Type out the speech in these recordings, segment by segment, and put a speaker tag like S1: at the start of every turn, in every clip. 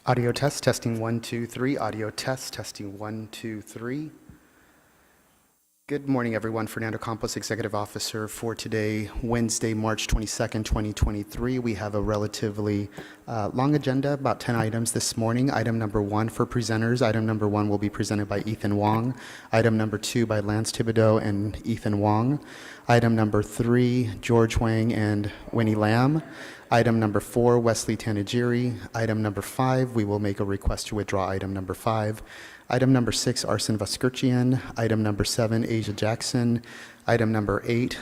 S1: Audio test, testing 1, 2, 3. Audio test, testing 1, 2, 3. Good morning, everyone. Fernando Campos, Executive Officer for today, Wednesday, March 22nd, 2023. We have a relatively long agenda, about 10 items this morning. Item number 1 for presenters. Item number 1 will be presented by Ethan Wong. Item number 2 by Lance Thibodeau and Ethan Wong. Item number 3, George Wang and Winnie Lam. Item number 4, Wesley Tanagiri. Item number 5, we will make a request to withdraw item number 5. Item number 6, Arsen Vaskirchian. Item number 7, Asia Jackson. Item number 8,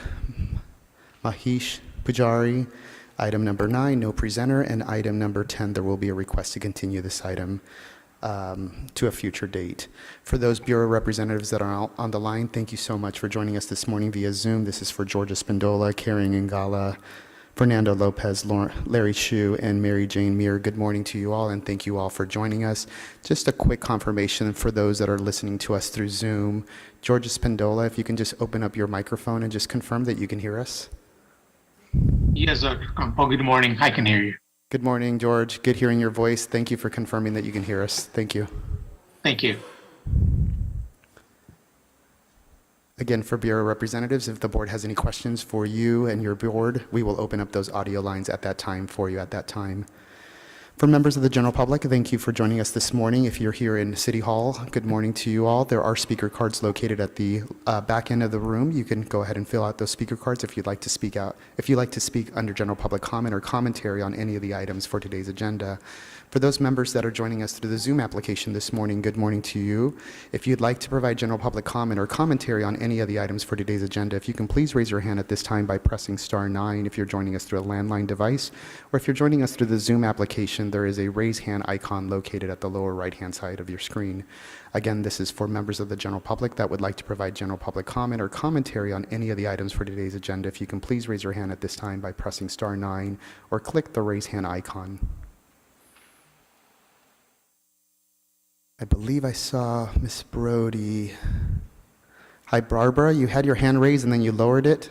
S1: Mahesh Pujari. Item number 9, no presenter. And item number 10, there will be a request to continue this item to a future date. For those Bureau representatives that are on the line, thank you so much for joining us this morning via Zoom. This is for Georgia Spindola, Carrie Ngala, Fernando Lopez, Larry Hsu, and Mary Jane Muir. Good morning to you all, and thank you all for joining us. Just a quick confirmation for those that are listening to us through Zoom. Georgia Spindola, if you can just open up your microphone and just confirm that you can hear us.
S2: Yes, Dr. Campo, good morning. I can hear you.
S1: Good morning, George. Good hearing your voice. Thank you for confirming that you can hear us. Thank you.
S2: Thank you.
S1: Again, for Bureau representatives, if the board has any questions for you and your board, we will open up those audio lines at that time for you at that time. For members of the general public, thank you for joining us this morning. If you're here in City Hall, good morning to you all. There are speaker cards located at the back end of the room. You can go ahead and fill out those speaker cards if you'd like to speak out. If you'd like to speak under general public comment or commentary on any of the items for today's agenda. For those members that are joining us through the Zoom application this morning, good morning to you. If you'd like to provide general public comment or commentary on any of the items for today's agenda, if you can please raise your hand at this time by pressing *9 if you're joining us through a landline device, or if you're joining us through the Zoom application, there is a raise hand icon located at the lower right-hand side of your screen. Again, this is for members of the general public that would like to provide general public comment or commentary on any of the items for today's agenda. If you can please raise your hand at this time by pressing *9 or click the raise hand icon. I believe I saw Miss Brody. Hi, Barbara. You had your hand raised and then you lowered it.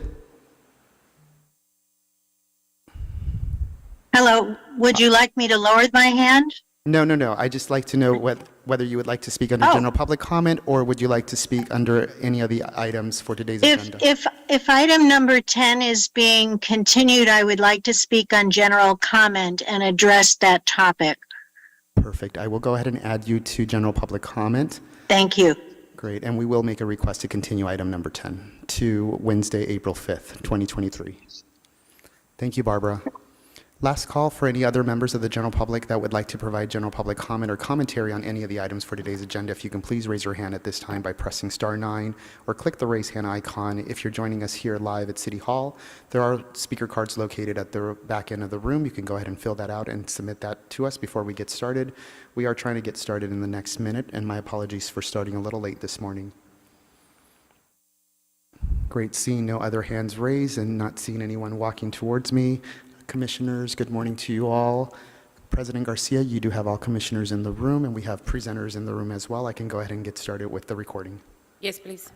S3: Hello. Would you like me to lower my hand?
S1: No. I just like to know whether you would like to speak under general public comment or would you like to speak under any of the items for today's agenda?
S3: If item number 10 is being continued, I would like to speak on general comment and address that topic.
S1: Perfect. I will go ahead and add you to general public comment.
S3: Thank you.
S1: Great. And we will make a request to continue item number 10 to Wednesday, April 5th, 2023. Thank you, Barbara. Last call for any other members of the general public that would like to provide general public comment or commentary on any of the items for today's agenda. If you can please raise your hand at this time by pressing *9 or click the raise hand icon. If you're joining us here live at City Hall, there are speaker cards located at the back end of the room. You can go ahead and fill that out and submit that to us before we get started. We are trying to get started in the next minute, and my apologies for starting a little late this morning. Great, seeing no other hands raised and not seeing anyone walking towards me. Commissioners, good morning to you all. President Garcia, you do have all commissioners in the room, and we have presenters in the room as well. I can go ahead and get started with the recording.
S4: Yes, please.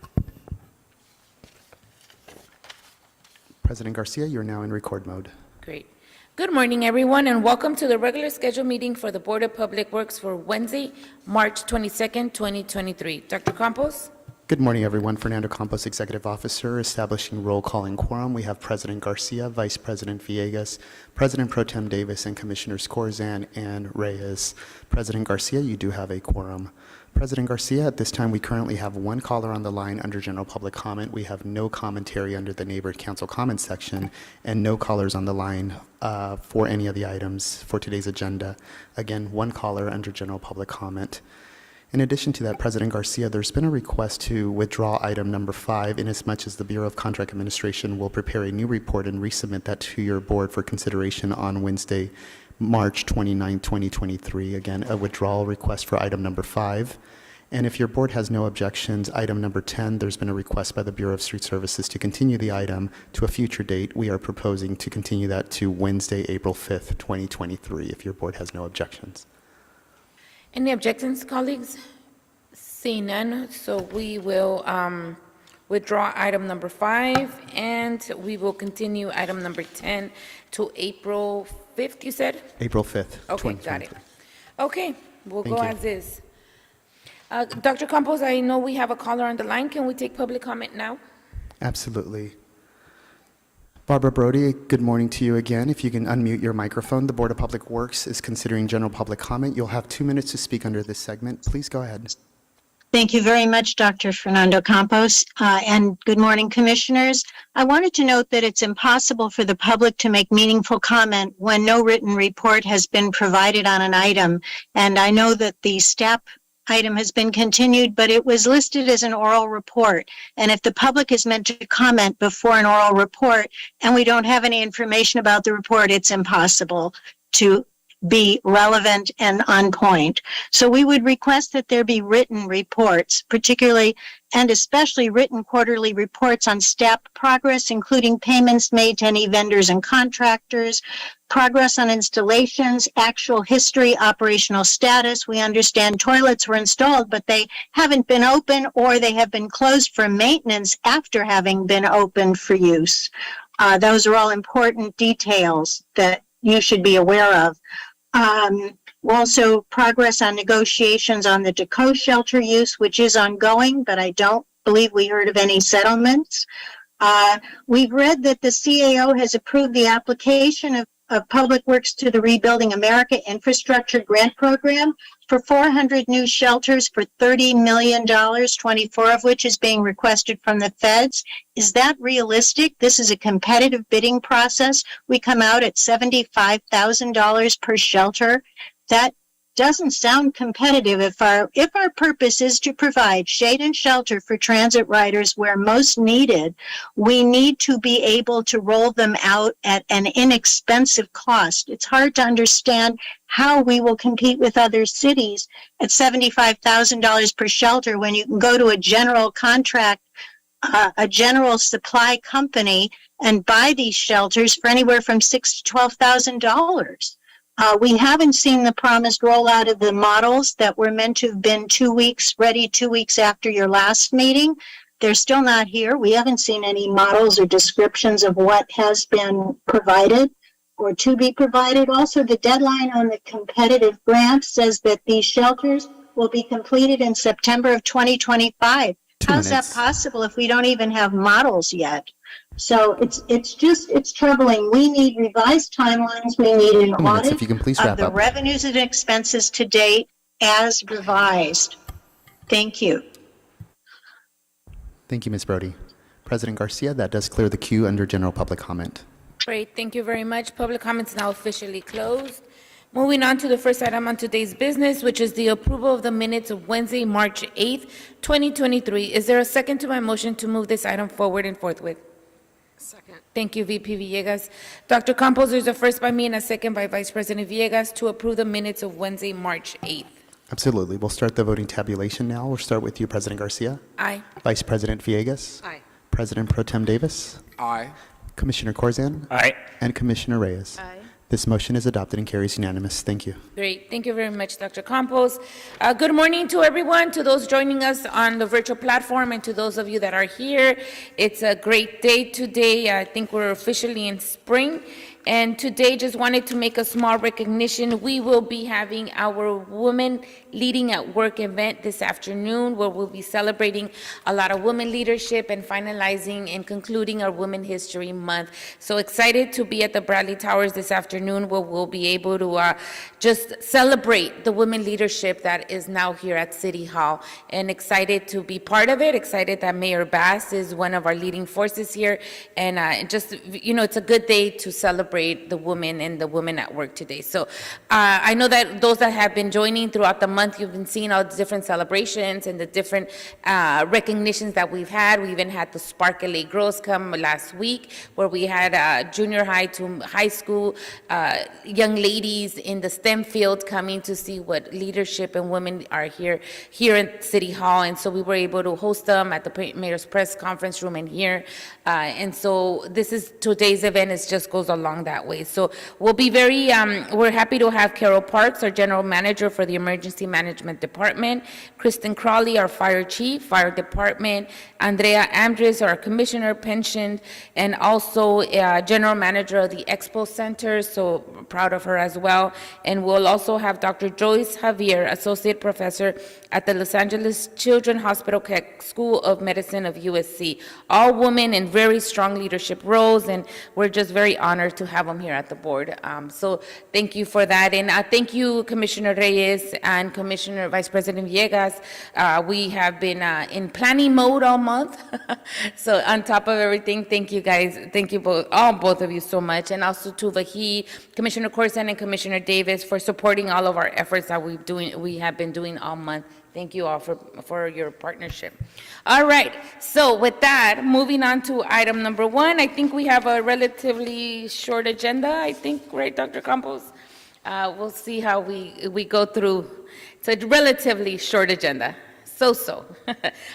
S1: President Garcia, you're now in record mode.
S4: Great. Good morning, everyone, and welcome to the regular scheduled meeting for the Board of Public Works for Wednesday, March 22nd, 2023. Dr. Campos?
S1: Good morning, everyone. Fernando Campos, Executive Officer, establishing roll call and quorum. We have President Garcia, Vice President Villegas, President Pro Tem Davis, and Commissioners Corzan and Reyes. President Garcia, you do have a quorum. President Garcia, at this time, we currently have one caller on the line under general public comment. We have no commentary under the Neighborhood Council comment section and no callers on the line for any of the items for today's agenda. Again, one caller under general public comment. In addition to that, President Garcia, there's been a request to withdraw item number 5 inasmuch as the Bureau of Contract Administration will prepare a new report and resubmit that to your board for consideration on Wednesday, March 29, 2023. Again, a withdrawal request for item number 5. And if your board has no objections, item number 10, there's been a request by the Bureau of Street Services to continue the item to a future date. We are proposing to continue that to Wednesday, April 5th, 2023, if your board has no objections.
S4: Any objections, colleagues? Seeing none, so we will withdraw item number 5, and we will continue item number 10 to April 5th, you said?
S1: April 5th,
S4: Okay,
S1: 2023.
S4: got it. Okay, we'll
S1: Thank
S4: go
S1: you.
S4: as is. Dr. Campos, I know we have a caller on the line. Can we take public comment now?
S1: Absolutely. Barbara Brody, good morning to you again. If you can unmute your microphone, the Board of Public Works is considering general public comment. You'll have 2 minutes to speak under this segment. Please go ahead.
S3: Thank you very much, Dr. Fernando Campos, and good morning, Commissioners. I wanted to note that it's impossible for the public to make meaningful comment when no written report has been provided on an item. And I know that the STEP item has been continued, but it was listed as an oral report. And if the public is meant to comment before an oral report and we don't have any information about the report, it's impossible to be relevant and on point. So we would request that there be written reports, particularly and especially written quarterly reports on STEP progress, including payments made to any vendors and contractors, progress on installations, actual history, operational status. We understand toilets were installed, but they haven't been open or they have been closed for maintenance after having been opened for use. Those are all important details that you should be aware of. Also, progress on negotiations on the DeCo shelter use, which is ongoing, but I don't believe we heard of any settlements. We've read that the CAO has approved the application of Public Works to the Rebuilding America Infrastructure Grant Program for 400 new shelters for $30 million, 24 of which is being requested from the feds. Is that realistic? This is a competitive bidding process. We come out at $75,000 per shelter. That doesn't sound competitive. If our purpose is to provide shade and shelter for transit riders where most needed, we need to be able to roll them out at an inexpensive cost. It's hard to understand how we will compete with other cities at $75,000 per shelter when you can go to a general contract, a general supply company and buy these shelters for anywhere from $6,000 to $12,000. We haven't seen the promised rollout of the models that were meant to have been 2 weeks ready 2 weeks after your last meeting. They're still not here. We haven't seen any models or descriptions of what has been provided or to be provided. Also, the deadline on the competitive grant says that these shelters will be completed in September of 2025.
S1: 2
S3: How's that
S1: minutes.
S3: possible if we don't even have models yet? So it's troubling. We need revised timelines. We need an
S1: 2 minutes,
S3: audit
S1: if you can please
S3: of
S1: wrap
S3: the
S1: up.
S3: revenues and expenses to date as revised. Thank you.
S1: Thank you, Ms. Brody. President Garcia, that does clear the queue under general public comment.
S4: Great, thank you very much. Public comments now officially closed. Moving on to the first item on today's business, which is the approval of the minutes of Wednesday, March 8th, 2023. Is there a second to my motion to move this item forward and forthwith?
S5: Second.
S4: Thank you, VP Villegas. Dr. Campos, there's a first by me and a second by Vice President Villegas to approve the minutes of Wednesday, March 8th.
S1: Absolutely. We'll start the voting tabulation now. We'll start with you, President Garcia.
S4: Aye.
S1: Vice President Villegas.
S5: Aye.
S1: President Pro Tem Davis.
S6: Aye.
S1: Commissioner Corzan.
S6: Aye.
S1: And Commissioner Reyes.
S5: Aye.
S1: This motion is adopted and carries unanimous. Thank you.
S4: Great. Thank you very much, Dr. Campos. Good morning to everyone, to those joining us on the virtual platform, and to those of you that are here. It's a great day today. I think we're officially in spring. And today, just wanted to make a small recognition. We will be having our Women Leading at Work event this afternoon, where we'll be celebrating a lot of women leadership and finalizing and concluding our Women History Month. So excited to be at the Bradley Towers this afternoon, where we'll be able to just celebrate the women leadership that is now here at City Hall. And excited to be part of it, excited that Mayor Bass is one of our leading forces here. And just, you know, it's a good day to celebrate the women and the women at work today. So I know that those that have been joining throughout the month, you've been seeing all the different celebrations and the different recognitions that we've had. We even had the Spark LA Girls come last week, where we had junior high to high school young ladies in the STEM field coming to see what leadership and women are here in City Hall. And so we were able to host them at the Mayor's Press Conference Room and here. And so today's event just goes along along that way. So we'll be very, we're happy to have Carol Parks, our General Manager for the Emergency Management Department, Kristen Crawley, our Fire Chief, Fire Department, Andrea Andres, our Commissioner, Pension, and also General Manager of the Expo Center, so proud of her as well. And we'll also have Dr. Joyce Javier, Associate Professor at the Los Angeles Children's Hospital Keck School of Medicine of USC. All women in very strong leadership roles, and we're just very honored to have them here at the board. So thank you for that. And thank you, Commissioner Reyes and Commissioner Vice President Villegas. We have been in planning mode all month. So on top of everything, thank you guys. Thank you both of you so much. And also to Vahi, Commissioner Corson and Commissioner Davis for supporting all of our efforts that we have been doing all month. Thank you all for your partnership. All right, so with that, moving on to item number 1, I think we have a relatively short agenda, I think, right, Dr. Campos? We'll see how we go through. It's a relatively short agenda. So.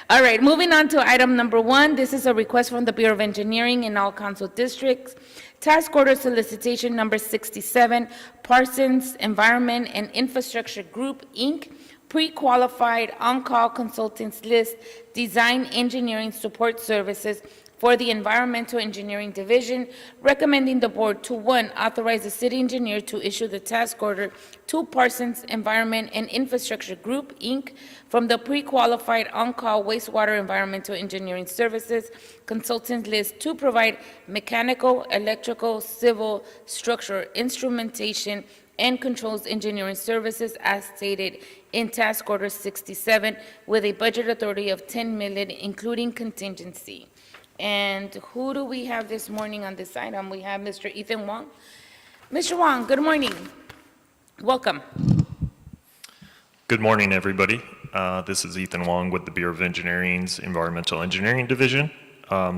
S4: All right, moving on to item number 1. This is a request from the Bureau of Engineering in all council districts. Task order solicitation number 67, Parsons Environment and Infrastructure Group, Inc., pre-qualified on-call consultants list, design engineering support services for the Environmental Engineering Division, recommending the board to, 1, authorize the city engineer to issue the task order to Parsons Environment and Infrastructure Group, Inc., from the pre-qualified on-call wastewater environmental engineering services consultants list to provide mechanical, electrical, civil, structural, instrumentation, and controls engineering services as stated in task order 67 with a budget authority of $10 million, including contingency. And who do we have this morning on this item? We have Mr. Ethan Wong. Mr. Wong, good morning. Welcome.
S5: Good morning, everybody. This is Ethan Wong with the Bureau of Engineering's Environmental Engineering Division.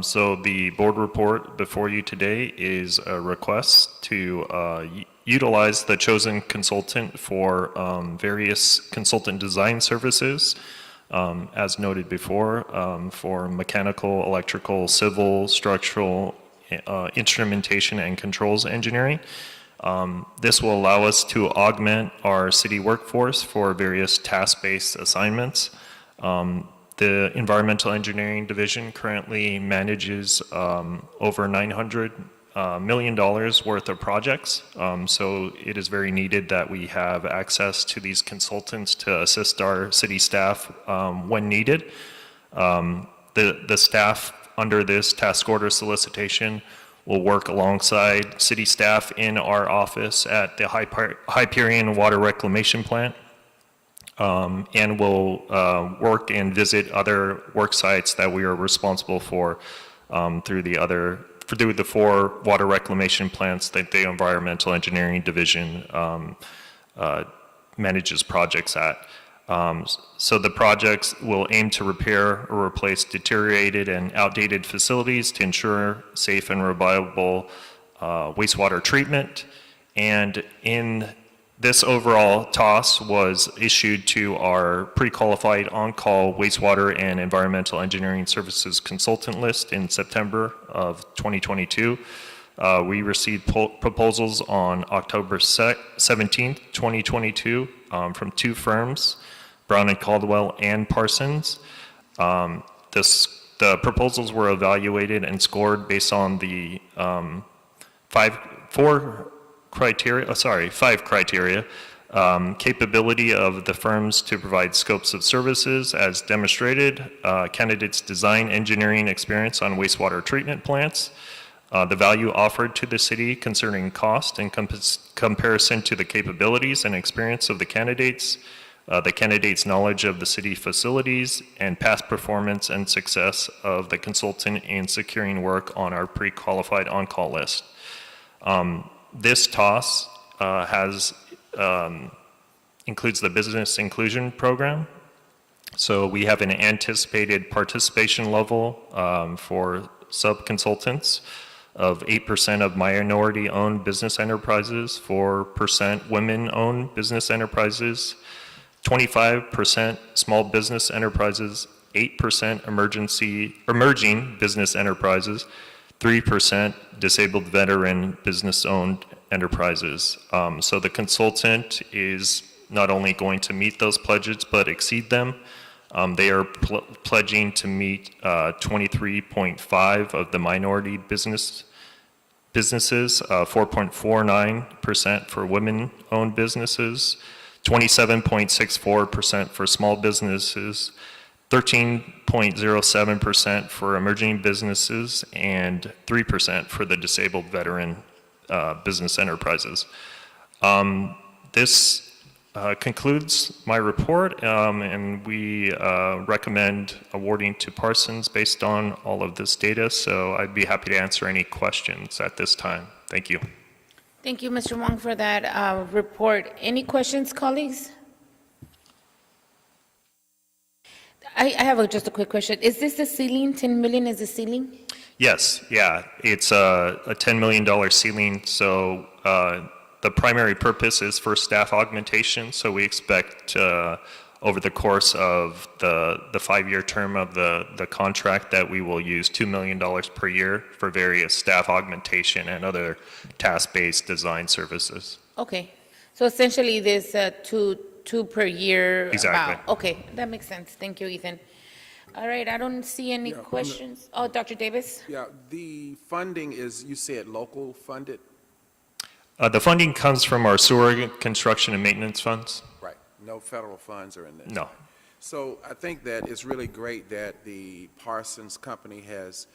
S5: So the board report before you today is a request to utilize the chosen consultant for various consultant design services, as noted before, for mechanical, electrical, civil, structural, instrumentation, and controls engineering. This will allow us to augment our city workforce for various task-based assignments. The Environmental Engineering Division currently manages over $900 million worth of projects. So it is very needed that we have access to these consultants to assist our city staff when needed. The staff under this task order solicitation will work alongside city staff in our office at the Hyperion Water Reclamation Plant, and will work and visit other work sites that we are responsible for through the 4 water reclamation plants that the Environmental Engineering Division manages projects at. So the projects will aim to repair or replace deteriorated and outdated facilities to ensure safe and reliable wastewater treatment. And in this overall TOS was issued to our pre-qualified on-call wastewater and environmental engineering services consultant list in September of 2022. We received proposals on October 17th, 2022 from 2 firms, Brown and Caldwell and Parsons. The proposals were evaluated and scored based on the 5 criteria. Capability of the firms to provide scopes of services as demonstrated, candidates' design engineering experience on wastewater treatment plants, the value offered to the city concerning cost in comparison to the capabilities and experience of the candidates' knowledge of the city facilities, and past performance and success of the consultant in securing work on our pre-qualified on-call list. This TOS includes the business inclusion program. So we have an anticipated participation level for sub-consultants of 8% of minority-owned business enterprises, 4% women-owned business enterprises, 25% small business enterprises, 8% emerging business enterprises, 3% disabled veteran business-owned enterprises. So the consultant is not only going to meet those pledges, but exceed them. They are pledging to meet 23.5 of the minority businesses, 4.49% for women-owned businesses, 27.64% for small businesses, 13.07% for emerging businesses, and 3% for the disabled veteran business enterprises. This concludes my report, and we recommend awarding to Parsons based on all of this data, so I'd be happy to answer any questions at this time. Thank you.
S4: Thank you, Mr. Wong, for that report. Any questions, colleagues? I have just a quick question. Is this the ceiling? 10 million is the ceiling?
S5: Yes, yeah, it's a $10 million ceiling, so the primary purpose is for staff augmentation, so we expect over the course of the 5-year term of the contract that we will use $2 million per year for various staff augmentation and other task-based design services.
S4: Okay. So essentially, there's two per year.
S5: Exactly.
S4: Wow. Okay, that makes sense. Thank you, Ethan. All right, I don't see any questions. Oh, Dr. Davis?
S6: Yeah, the funding is, you said local funded?
S5: The funding comes from our sewer construction and maintenance funds.
S6: Right, no federal funds are in this?
S5: No.
S6: So I think that it's really great that the Parsons Company has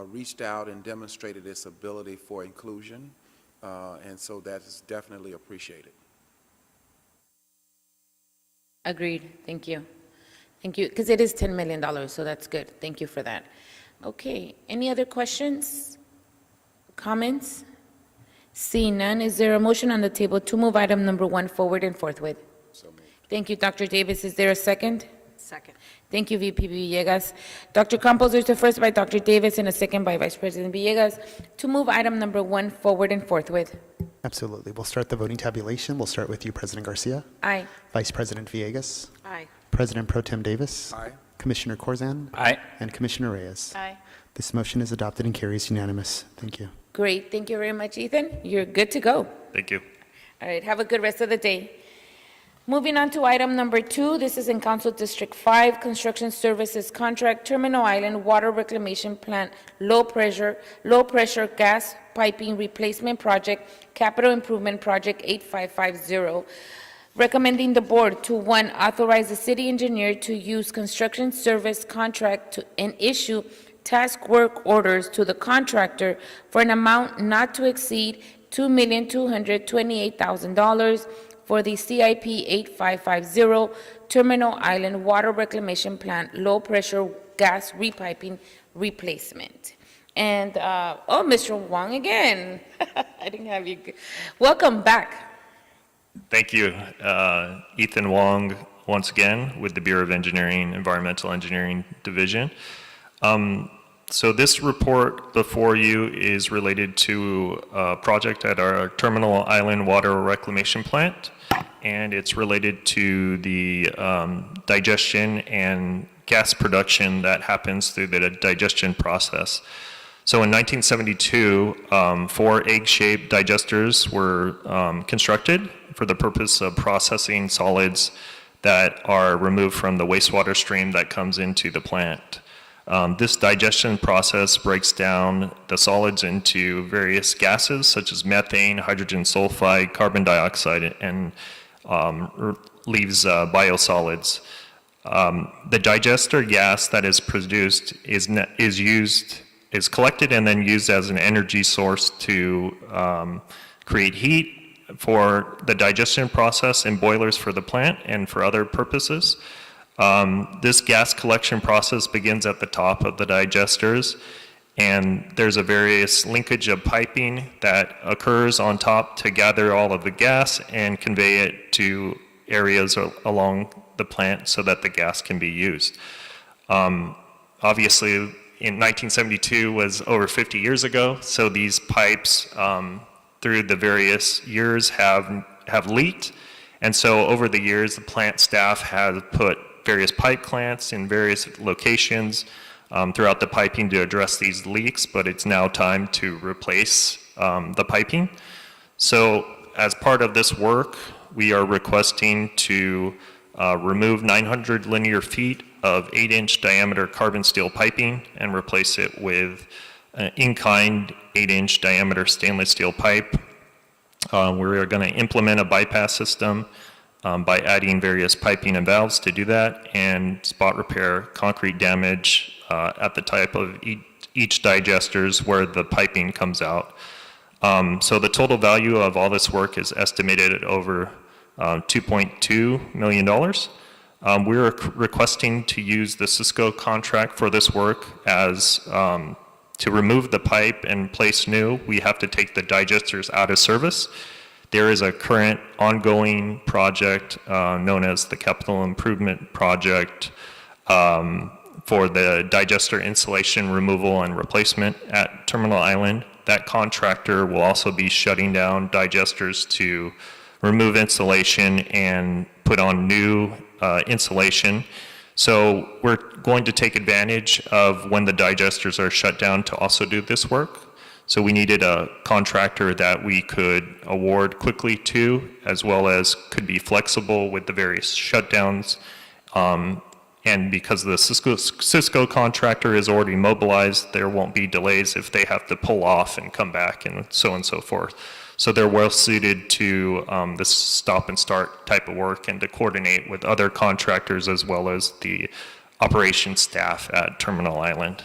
S6: reached out and demonstrated its ability for inclusion, and so that is definitely appreciated.
S4: Agreed. Thank you. Thank you, because it is $10 million, so that's good. Thank you for that. Okay, any other questions? Comments? Seeing none, is there a motion on the table to move item number 1 forward and forthwith?
S6: So moved.
S4: Thank you, Dr. Davis. Is there a second?
S7: Second.
S4: Thank you, VP Villegas. Dr. Campos, there's a first by Dr. Davis and a second by Vice President Villegas to move item number 1 forward and forthwith.
S1: Absolutely. We'll start the voting tabulation. We'll start with you, President Garcia,
S4: Aye.
S1: Vice President Villegas,
S7: Aye.
S1: President Pro Tem Davis,
S6: Aye.
S1: Commissioner Corzan,
S8: Aye.
S1: and Commissioner Reyes.
S7: Aye.
S1: This motion is adopted and carries unanimous. Thank you.
S4: Great. Thank you very much, Ethan. You're good to go.
S5: Thank you.
S4: All right, have a good rest of the day. Moving on to item number 2, this is in Council District 5, Construction Services Contract, Terminal Island Water Reclamation Plant, Low Pressure Gas Piping Replacement Project, Capital Improvement Project 8550. Recommending the board to, 1, authorize the city engineer to use construction service contract and issue task work orders to the contractor for an amount not to exceed $2,228,000 for the CIP 8550 Terminal Island Water Reclamation Plant Low Pressure Gas Repiping Replacement. And, Mr. Wong again. I didn't have you. Welcome back.
S5: Thank you. Ethan Wong, once again, with the Bureau of Engineering, Environmental Engineering Division. So this report before you is related to a project at our Terminal Island Water Reclamation Plant, and it's related to the digestion and gas production that happens through the digestion process. So in 1972, 4 egg-shaped digesters were constructed for the purpose of processing solids that are removed from the wastewater stream that comes into the plant. This digestion process breaks down the solids into various gases such as methane, hydrogen sulfide, carbon dioxide, and leaves biosolids. The digester gas that is produced is collected and then used as an energy source to create heat for the digestion process in boilers for the plant and for other purposes. This gas collection process begins at the top of the digesters, and there's a various linkage of piping that occurs on top to gather all of the gas and convey it to areas along the plant so that the gas can be used. Obviously, in 1972 was over 50 years ago, so these pipes through the various years have leaked, and so over the years the plant staff has put various pipe clamps in various locations throughout the piping to address these leaks, but it's now time to replace the piping. So as part of this work, we are requesting to remove 900 linear feet of 8-inch diameter carbon steel piping and replace it with an in-kind 8-inch diameter stainless steel pipe. We are going to implement a bypass system by adding various piping and valves to do that, and spot repair concrete damage at the type of each digesters where the piping comes out. So the total value of all this work is estimated at over $2.2 million. We're requesting to use the Cisco contract for this work as to remove the pipe and place new, we have to take the digesters out of service. There is a current ongoing project known as the Capital Improvement Project for the digester insulation removal and replacement at Terminal Island. That contractor will also be shutting down digesters to remove insulation and put on new insulation. So we're going to take advantage of when the digesters are shut down to also do this work. So we needed a contractor that we could award quickly to, as well as could be flexible with the various shutdowns. And because the Cisco contractor is already mobilized, there won't be delays if they have to pull off and come back and so forth. So they're well suited to this stop and start type of work and to coordinate with other contractors as well as the operations staff at Terminal Island.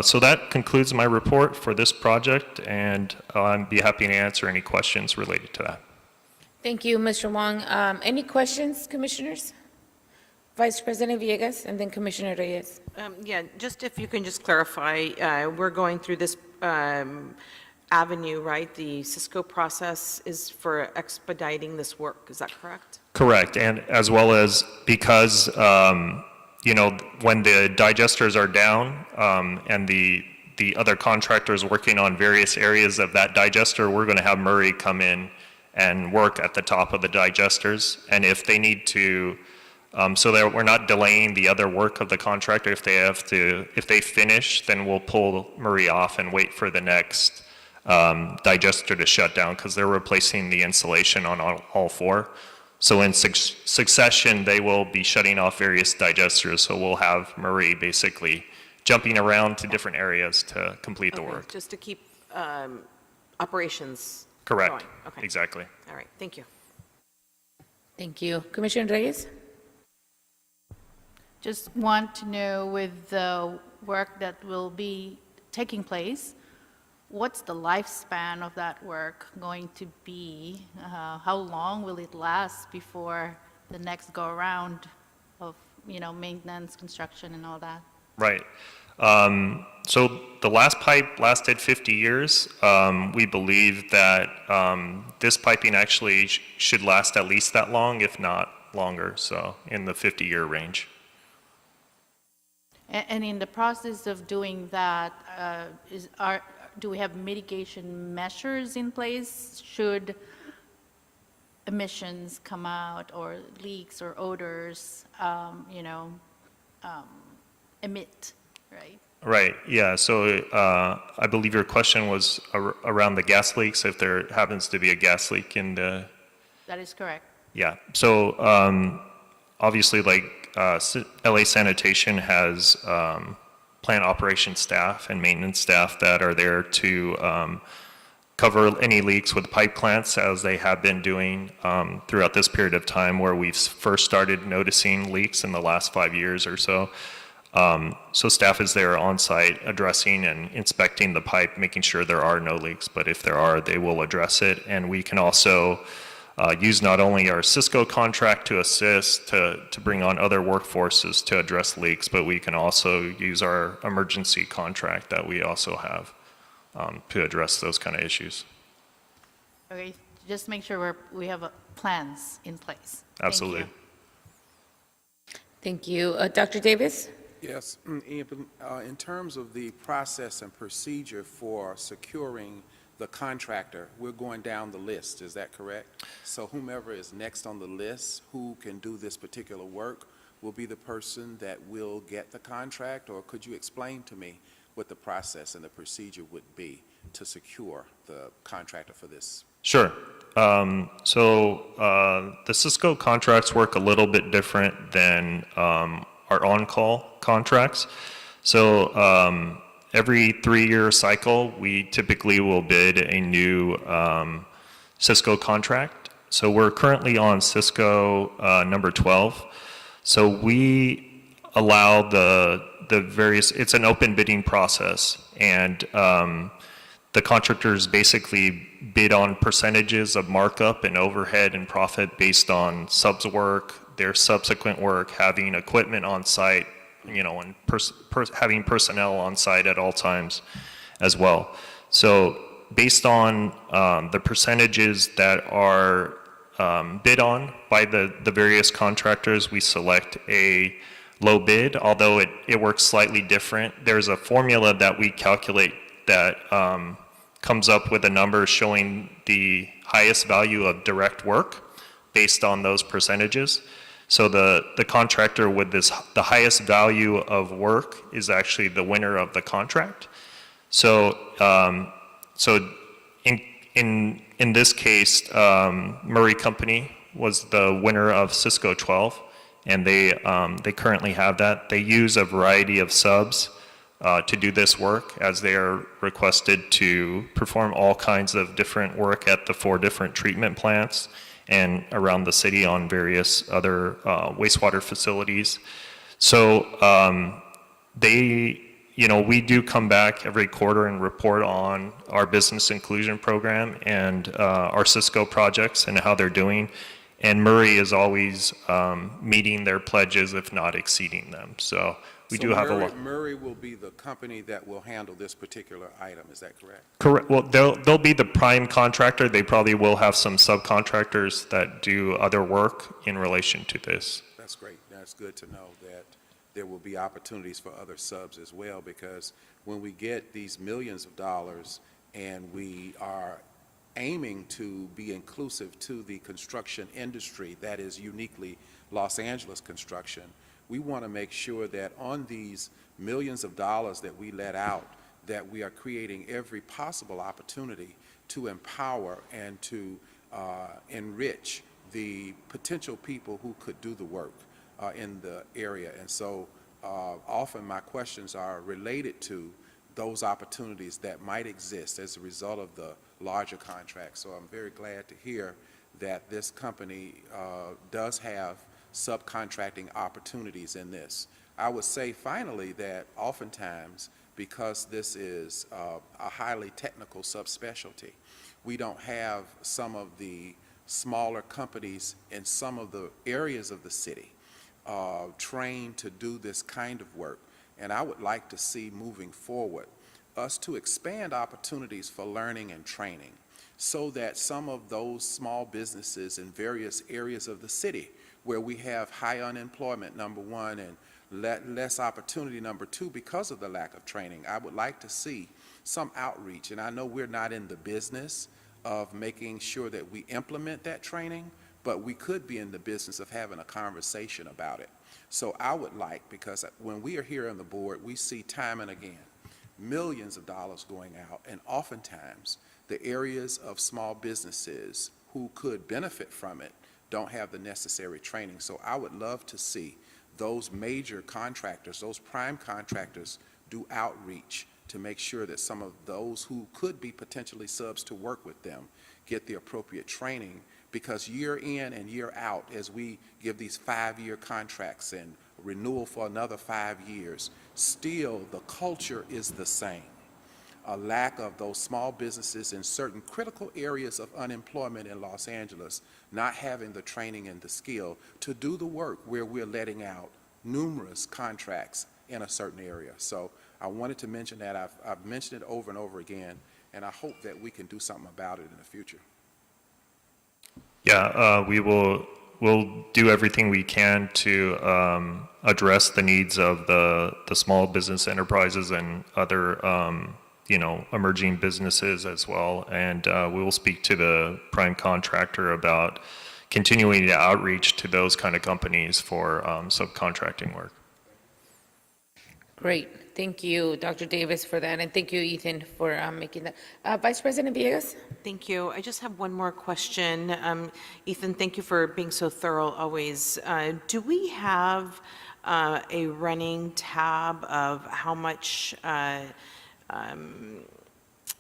S5: So that concludes my report for this project, and I'd be happy to answer any questions related to that.
S4: Thank you, Mr. Wong. Any questions, commissioners? Vice President Villegas, and then Commissioner Reyes.
S7: Yeah, just if you can just clarify, we're going through this avenue, right? The Cisco process is for expediting this work, is that correct?
S5: Correct, and as well as because, you know, when the digesters are down and the other contractors working on various areas of that digester, we're going to have Murray come in and work at the top of the digesters. And if they need to, so that we're not delaying the other work of the contractor, if they finish, then we'll pull Murray off and wait for the next digester to shut down because they're replacing the insulation on all four. So in succession, they will be shutting off various digesters. So we'll have Murray basically jumping around to different areas to complete the
S7: Okay,
S5: work.
S7: just to keep operations
S5: Correct.
S7: going. Okay.
S5: Exactly.
S7: All right, thank you.
S4: Thank you. Commissioner Reyes?
S8: Just want to know with the work that will be taking place, what's the lifespan of that work going to be? How long will it last before the next go-around of, you know, maintenance, construction, and all that?
S5: Right. So the last pipe lasted 50 years. We believe that this piping actually should last at least that long, if not longer, so in the 50-year range.
S8: And in the process of doing that, do we have mitigation measures in place should emissions come out or leaks or odors, emit, right?
S5: Right, yeah, so I believe your question was around the gas leaks, if there happens to be a gas leak in the...
S8: That is correct.
S5: Yeah, so obviously, like, LA Sanitation has plant operations staff and maintenance staff that are there to cover any leaks with pipe clamps, as they have been doing throughout this period of time where we've first started noticing leaks in the last 5 years or so. So staff is there on site addressing and inspecting the pipe, making sure there are no leaks, but if there are, they will address it. And we can also use not only our Cisco contract to assist, to bring on other workforces to address leaks, but we can also use our emergency contract that we also have to address those kind of issues.
S8: Okay, just make sure we have plans in place. Thank
S5: Absolutely.
S8: you.
S4: Thank you. Dr. Davis?
S6: Yes, in terms of the process and procedure for securing the contractor, we're going down the list, is that correct? So whomever is next on the list who can do this particular work, will be the person that will get the contract, or could you explain to me what the process and the procedure would be to secure the contractor for this?
S5: Sure. The Cisco contracts work a little bit different than our on-call contracts. So every 3-year cycle, we typically will bid a new Cisco contract. So we're currently on Cisco number 12. So we allow the various, it's an open bidding process, and the contractors basically bid on percentages of markup and overhead and profit based on subs work, their subsequent work, having equipment on site, and having personnel on site at all times as well. So based on the percentages that are bid on by the various contractors, we select a low bid, although it works slightly different. There's a formula that we calculate that comes up with a number showing the highest value of direct work based on those percentages. So the contractor with the highest value of work is actually the winner of the contract. So in this case, Murray Company was the winner of Cisco 12, and they currently have that. They use a variety of subs to do this work, as they are requested to perform all kinds of different work at the 4 different treatment plants and around the city on various other wastewater facilities. So we do come back every quarter and report on our business inclusion program and our Cisco projects and how they're doing. And Murray is always meeting their pledges, if not exceeding them. So we do have a lot.
S6: Murray will be the company that will handle this particular item, is that correct?
S5: Correct. Well, they'll be the prime contractor. They probably will have some subcontractors that do other work in relation to this.
S6: That's great. That's good to know that there will be opportunities for other subs as well, because when we get these millions of dollars and we are aiming to be inclusive to the construction industry that is uniquely Los Angeles construction, we want to make sure that on these millions of dollars that we let out, that we are creating every possible opportunity to empower and to enrich the potential people who could do the work in the area. And so often my questions are related to those opportunities that might exist as a result of the larger contract. So I'm very glad to hear that this company does have subcontracting opportunities in this. I would say finally that oftentimes, because this is a highly technical subspecialty, we don't have some of the smaller companies in some of the areas of the city trained to do this kind of work. And I would like to see moving forward us to expand opportunities for learning and training, so that some of those small businesses in various areas of the city where we have high unemployment, number one, and less opportunity, number two, because of the lack of training, I would like to see some outreach. And I know we're not in the business of making sure that we implement that training, but we could be in the business of having a conversation about it. So I would like, because when we are here on the board, we see time and again millions of dollars going out, and oftentimes the areas of small businesses who could benefit from it don't have the necessary training. So I would love to see those major contractors, those prime contractors, do outreach to make sure that some of those who could be potentially subs to work with them get the appropriate training, because year in and year out, as we give these 5-year contracts and renewal for another 5 years, still the culture is the same. A lack of those small businesses in certain critical areas of unemployment in Los Angeles not having the training and the skill to do the work where we're letting out numerous contracts in a certain area. So I wanted to mention that. I've mentioned it over and over again, and I hope that we can do something about it in the future.
S5: Yeah, we'll do everything we can to address the needs of the small business enterprises and other emerging businesses as well. And we will speak to the prime contractor about continuing to outreach to those kind of companies for subcontracting work.
S4: Great. Thank you, Dr. Davis, for that, and thank you, Ethan, for making that. Vice President Villegas?
S7: Thank you. I just have one more question. Ethan, thank you for being so thorough always. Do we have a running tab of how much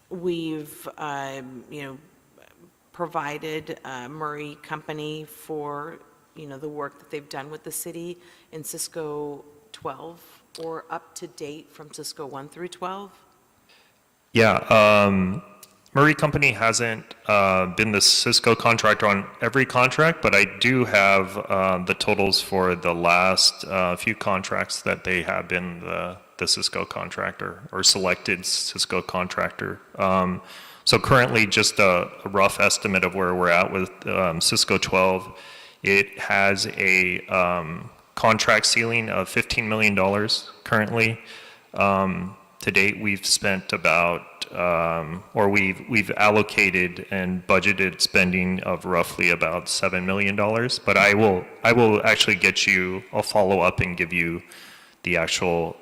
S7: we've, provided Murray Company for, the work that they've done with the city in Cisco 12, or up to date from Cisco 1 through 12?
S5: Yeah, Murray Company hasn't been the Cisco contractor on every contract, but I do have the totals for the last few contracts that they have been the Cisco contractor or selected Cisco contractor. So currently, just a rough estimate of where we're at with Cisco 12. It has a contract ceiling of $15 million currently. To date, we've spent about, or we've allocated and budgeted spending of roughly about $7 million. But I will actually get you, I'll follow up and give you the actual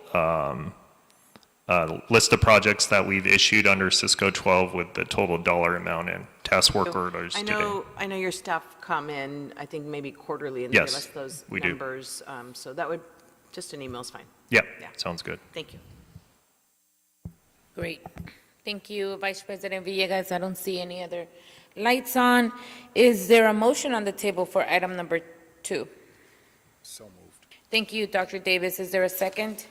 S5: list of projects that we've issued under Cisco 12 with the total dollar amount and task work orders
S7: I
S5: today.
S7: know your staff come in, I think maybe quarterly, and they give
S5: Yes,
S7: us those
S5: we do.
S7: numbers. So that would, just an email's fine.
S5: Yeah,
S7: Yeah.
S5: sounds good.
S7: Thank you.
S4: Great. Thank you, Vice President Villegas. I don't see any other lights on. Is there a motion on the table for item number 2?
S6: So moved.
S4: Thank you, Dr. Davis. Is there a second?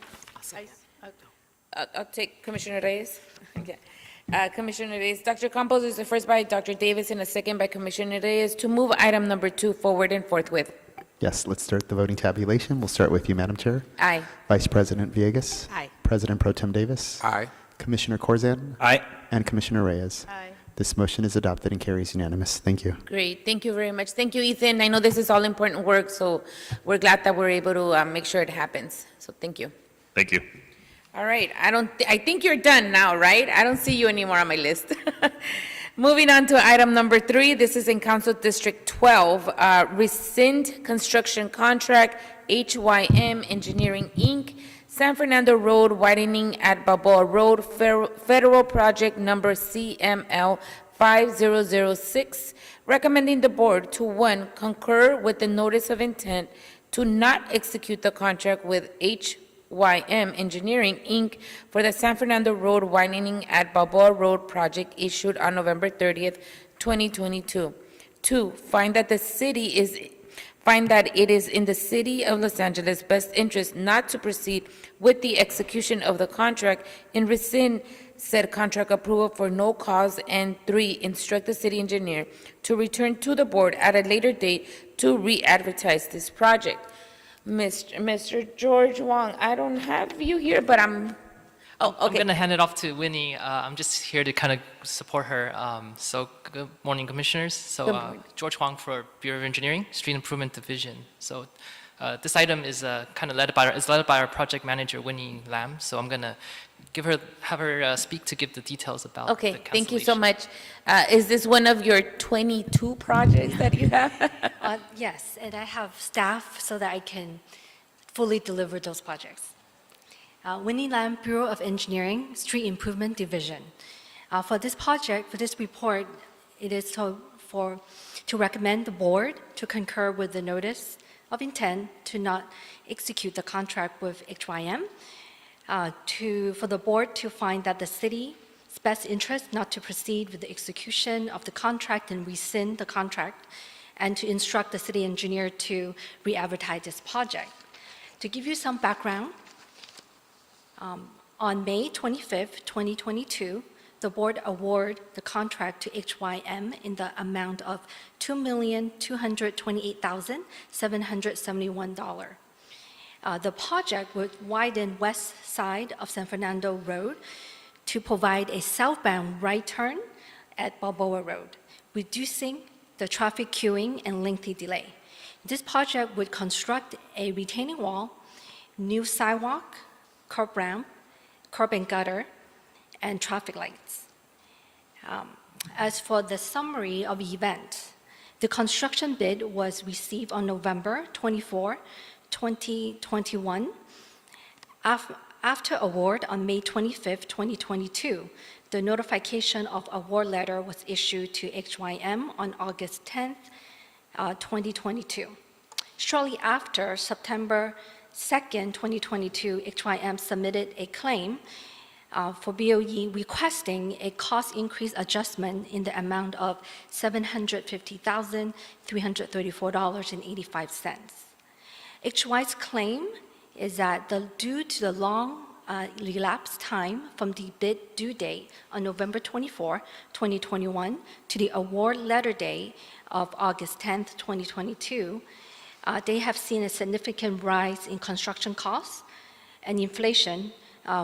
S4: I'll take Commissioner Reyes. Yeah. Commissioner Reyes. Dr. Campos is the first by Dr. Davis and a second by Commissioner Reyes to move item number 2 forward and forthwith.
S1: Yes, let's start the voting tabulation. We'll start with you, Madam Chair.
S4: Aye.
S1: Vice President Villegas.
S7: Aye.
S1: President Pro Tem Davis.
S6: Aye.
S1: Commissioner Corzan.
S9: Aye.
S1: And Commissioner Reyes.
S8: Aye.
S1: This motion is adopted and carries unanimous. Thank you.
S4: Great. Thank you very much. Thank you, Ethan. I know this is all important work, so we're glad that we're able to make sure it happens. So thank you.
S5: Thank you.
S4: All right, I think you're done now, right? I don't see you anymore on my list. Moving on to item number 3, this is in Council District 12, rescind construction contract, HYM Engineering, Inc., San Fernando Road widening at Balboa Road, Federal Project Number CML 5006, recommending the board to, 1, concur with the notice of intent to not execute the contract with HYM Engineering, Inc. for the San Fernando Road widening at Balboa Road project issued on November 30th, 2022. 2, find that it is in the City of Los Angeles' best interest not to proceed with the execution of the contract and rescind said contract approval for no cause, and 3, instruct the city engineer to return to the board at a later date to re-advertise this project. Mr. George Wong, I don't have you here, but I'm
S9: I'm going to hand it off to Winnie. I'm just here to kind of support her. So good morning, commissioners. So
S4: Good morning.
S9: George Huang for Bureau of Engineering, Street Improvement Division. So this item is kind of led by our project manager, Winnie Lam. So I'm going to have her speak to give the details about
S4: Okay,
S9: the
S4: thank you so
S9: cancellation.
S4: much. Is this one of your 22 projects that you have?
S10: Yes, and I have staff so that I can fully deliver those projects. Winnie Lam, Bureau of Engineering, Street Improvement Division. For this project, for this report, it is to recommend the board to concur with the notice of intent to not execute the contract with HYM, for the board to find that the city's best interest not to proceed with the execution of the contract and rescind the contract, and to instruct the city engineer to re-advertise this project. To give you some background, on May 25th, 2022, the board awarded the contract to HYM in the amount of $2,228,771. The project would widen west side of San Fernando Road to provide a southbound right turn at Balboa Road, reducing the traffic queuing and lengthy delay. This project would construct a retaining wall, new sidewalk, curb ramp, curb and gutter, and traffic lights. As for the summary of events, The construction bid was received on November 24, 2021. After award on May 25, 2022, the notification of award letter was issued to HYM on August 10, 2022. Shortly after, September 2nd, 2022, HYM submitted a claim for BOE requesting a cost increase adjustment in the amount of $750,334.85. HY's claim is that due to the long elapsed time from the bid due date on November 24, 2021 to the award letter date of August 10, 2022, they have seen a significant rise in construction costs and inflation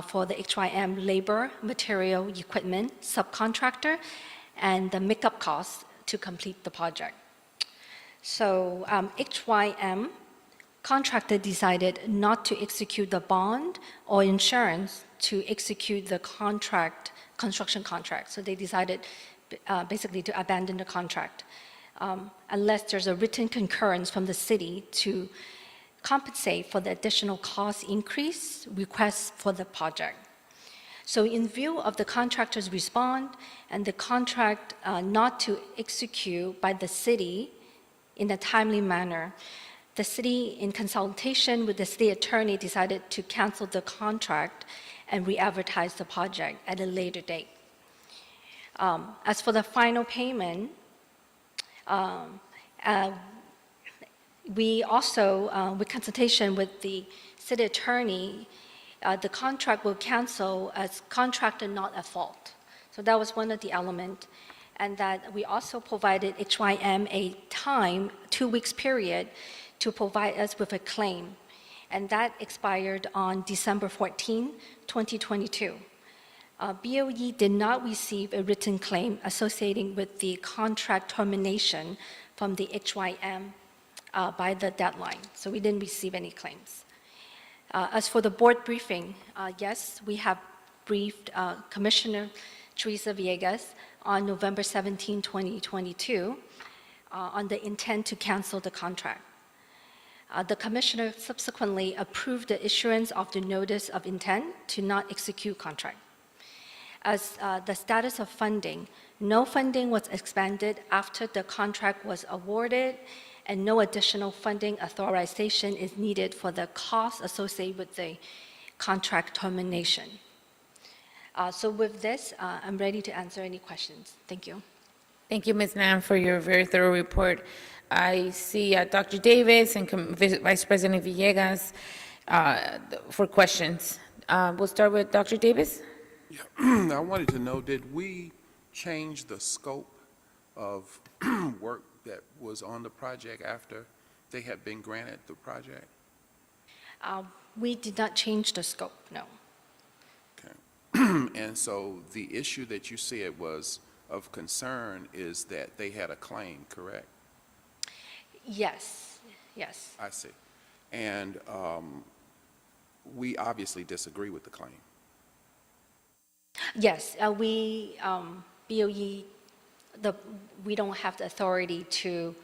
S10: for the HYM labor, material, equipment, subcontractor, and the makeup costs to complete the project. So HYM contractor decided not to execute the bond or insurance to execute the construction contract. So they decided basically to abandon the contract unless there's a written concurrence from the city to compensate for the additional cost increase requests for the project. So in view of the contractor's response and the contract not to execute by the city in a timely manner, the city, in consultation with the city attorney, decided to cancel the contract and re-advertise the project at a later date. As for the final payment, we also, with consultation with the city attorney, the contract will cancel as contractor not at fault. So that was one of the elements. And that we also provided HYM a time, 2 weeks period, to provide us with a claim. And that expired on December 14, 2022. BOE did not receive a written claim associating with the contract termination from the HYM by the deadline. So we didn't receive any claims. As for the board briefing, yes, we have briefed Commissioner Teresa Villegas on November 17, 2022, on the intent to cancel the contract. The commissioner subsequently approved the issuance of the notice of intent to not execute contract. As the status of funding, no funding was expended after the contract was awarded, and no additional funding authorization is needed for the costs associated with the contract termination. So with this, I'm ready to answer any questions. Thank you.
S4: Thank you, Ms. Nam, for your very thorough report. I see Dr. Davis and Vice President Villegas for questions. We'll start with Dr. Davis.
S6: I wanted to know, did we change the scope of work that was on the project after they had been granted the project?
S10: We did not change the scope, no.
S6: Okay. And so the issue that you said was of concern is that they had a claim, correct?
S10: Yes, yes.
S6: I see. And we obviously disagree with the claim.
S10: Yes, we, BOE, we don't have the authority to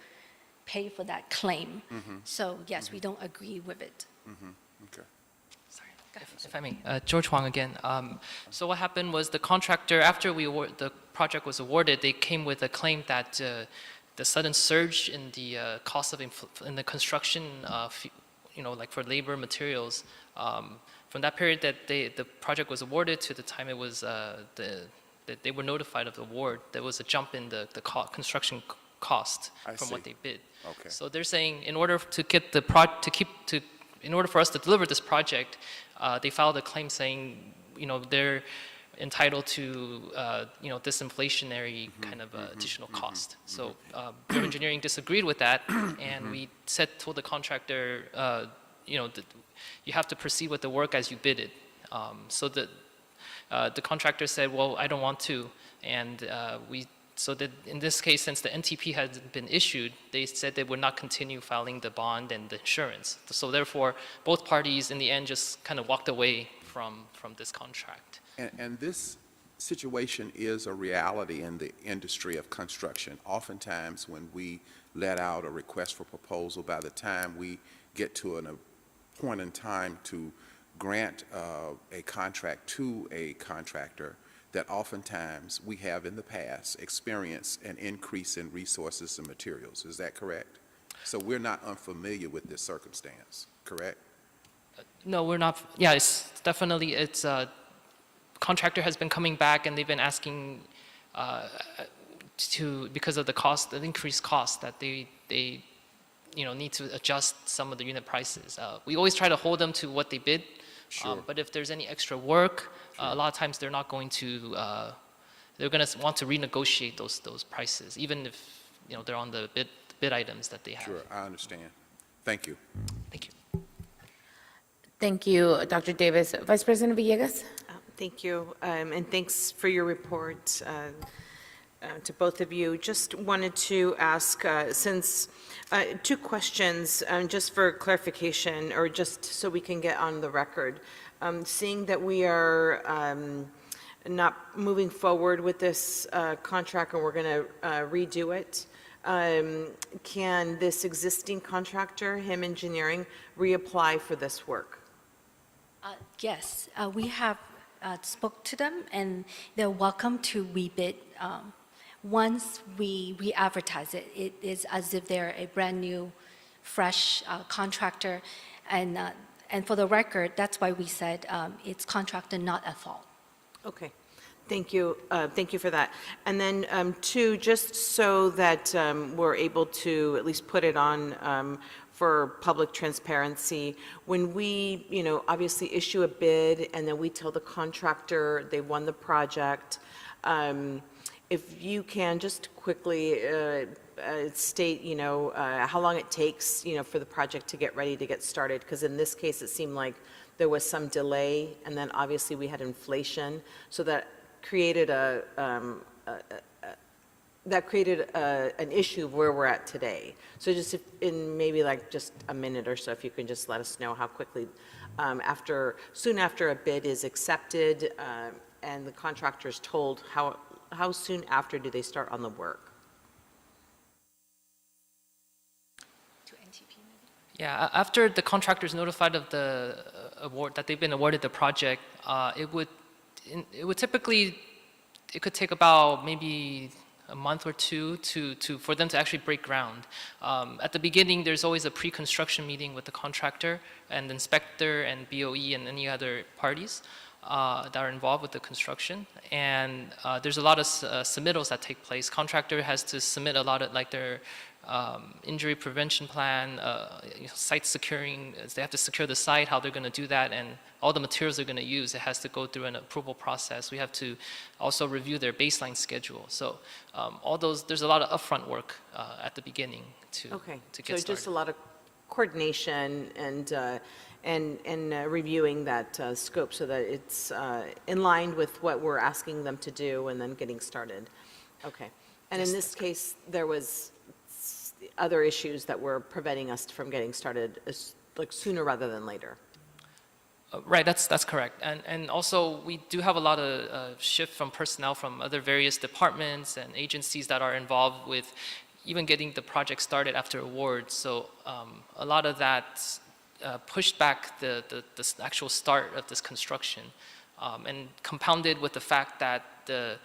S10: pay for that claim. So yes, we don't agree with it.
S6: Okay.
S10: Sorry, go ahead.
S9: If I may, George Huang again. So what happened was the contractor, after the project was awarded, they came with a claim that the sudden surge in the cost of in the construction, like for labor materials, from that period that the project was awarded to the time it was that they were notified of the award, there was a jump in the construction cost from what they bid.
S6: Okay.
S9: So they're saying in order to get in order for us to deliver this project, they filed a claim saying, they're entitled to, this inflationary kind of additional cost. So Bureau of Engineering disagreed with that, and we told the contractor, you have to proceed with the work as you bid it. So the contractor said, well, I don't want to, and so that in this case, since the NTP had been issued, they said they would not continue filing the bond and the insurance. So therefore, both parties in the end just kind of walked away from this contract.
S6: And this situation is a reality in the industry of construction. Oftentimes, when we let out a request for proposal, by the time we get to a point in time to grant a contract to a contractor, that oftentimes we have in the past experienced an increase in resources and materials. Is that correct? So we're not unfamiliar with this circumstance, correct?
S9: No, we're not. Yeah, it's definitely, contractor has been coming back and they've been asking because of the cost, the increased cost, that they need to adjust some of the unit prices. We always try to hold them to what they bid.
S6: Sure.
S9: But if there's any extra work, a lot of times they're not going to, they're going to want to renegotiate those prices, even if, they're on the bid items that they have.
S6: Sure, I understand. Thank you.
S9: Thank you.
S4: Thank you, Dr. Davis. Vice President Villegas?
S7: Thank you, and thanks for your report to both of you. Just wanted to ask, since two questions, just for clarification, or just so we can get on the record. Seeing that we are not moving forward with this contract and we're going to redo it, can this existing contractor, HIM Engineering, reapply for this work?
S10: Yes, we have spoke to them, and they're welcome to rebid. Once we re-advertise it, it is as if they're a brand-new, fresh contractor. And for the record, that's why we said it's contractor not at fault.
S7: Okay, thank you. Thank you for that. And then two, just so that we're able to at least put it on for public transparency, when we, obviously issue a bid and then we tell the contractor they won the project, if you can just quickly state, how long it takes, for the project to get ready to get started, because in this case, it seemed like there was some delay, and then obviously we had inflation, so that created an issue of where we're at today. So just in maybe like just a minute or so, if you can just let us know how quickly, soon after a bid is accepted and the contractor is told, how soon after do they start on the work?
S9: Yeah, after the contractor is notified of the award, that they've been awarded the project, it would typically, it could take about maybe a month or two for them to actually break ground. At the beginning, there's always a pre-construction meeting with the contractor and the inspector and BOE and any other parties that are involved with the construction. And there's a lot of submittals that take place. Contractor has to submit a lot of their injury prevention plan, site securing, they have to secure the site, how they're going to do that, and all the materials they're going to use, it has to go through an approval process. We have to also review their baseline schedule. So all those, there's a lot of upfront work at the beginning to get started.
S7: So just a lot of coordination and reviewing that scope so that it's in line with what we're asking them to do and then getting started. Okay. And in this case, there was other issues that were preventing us from getting started sooner rather than later.
S9: Right, that's correct. And also, we do have a lot of shift from personnel from other various departments and agencies that are involved with even getting the project started after awards. So a lot of that pushed back the actual start of this construction, and compounded with the fact that there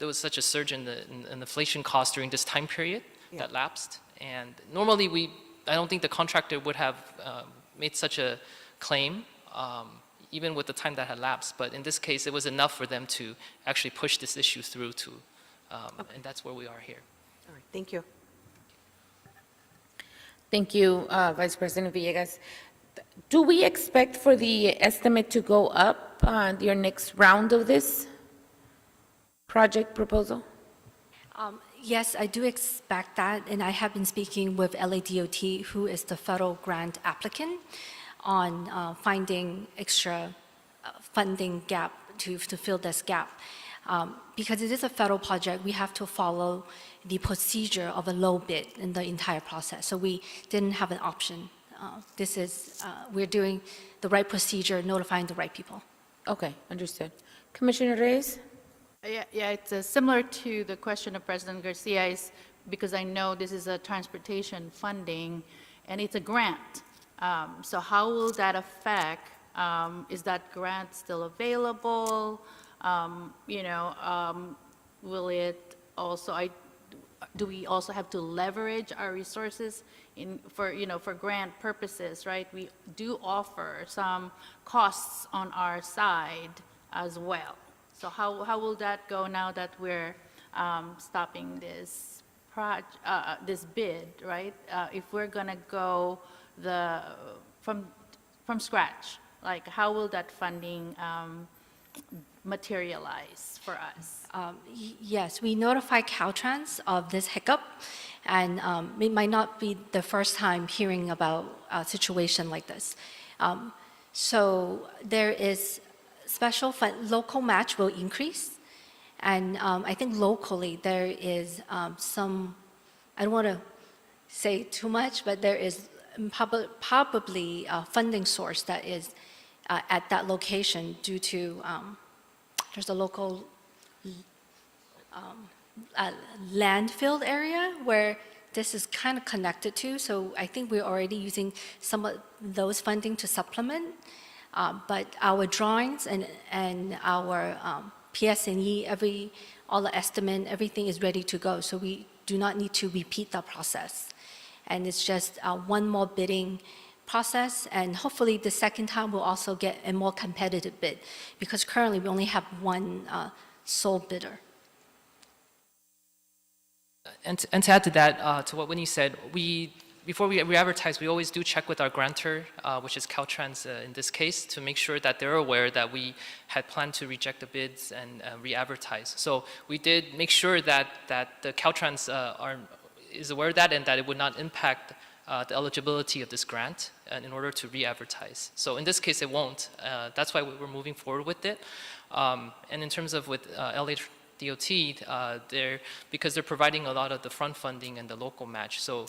S9: was such a surge in the inflation costs during this time period that lapsed. And normally, I don't think the contractor would have made such a claim, even with the time that had lapsed. But in this case, it was enough for them to actually push this issue through to, and that's where we are here.
S7: All right, thank you.
S4: Thank you, Vice President Villegas. Do we expect for the estimate to go up on your next round of this project proposal?
S10: Yes, I do expect that, and I have been speaking with LADOT, who is the federal grant applicant, on finding extra funding gap to fill this gap. Because it is a federal project, we have to follow the procedure of a low bid in the entire process. So we didn't have an option. We're doing the right procedure, notifying the right people.
S4: Okay, understood. Commissioner Reyes?
S8: Yeah, it's similar to the question of President Garcia, is because I know this is a transportation funding, and it's a grant. So how will that affect, is that grant still available? Will it also, do we also have to leverage our resources for grant purposes, right? We do offer some costs on our side as well. So how will that go now that we're stopping this this bid, right? If we're gonna go from scratch, like how will that funding materialize for us?
S10: Yes, we notify Caltrans of this hiccup, and it might not be the first time hearing about a situation like this. So there is special fund, local match will increase, and I think locally there is some, I don't want to say too much, but there is probably a funding source that is at that location due to, there's a local landfill area where this is kind of connected to, so I think we're already using some of those funding to supplement, but our drawings and our PS&E, all the estimate, everything is ready to go, so we do not need to repeat that process. And it's just one more bidding process, and hopefully the second time we'll also get a more competitive bid, because currently we only have one sole bidder.
S9: And to add to that, to what Winnie said, before we re-advertise, we always do check with our grantor, which is Caltrans in this case, to make sure that they're aware that we had planned to reject the bids and re-advertise. So we did make sure that the Caltrans is aware of that and that it would not impact the eligibility of this grant in order to re-advertise. So in this case, it won't. That's why we're moving forward with it. And in terms of with LA DOT, because they're providing a lot of the front funding and the local match. So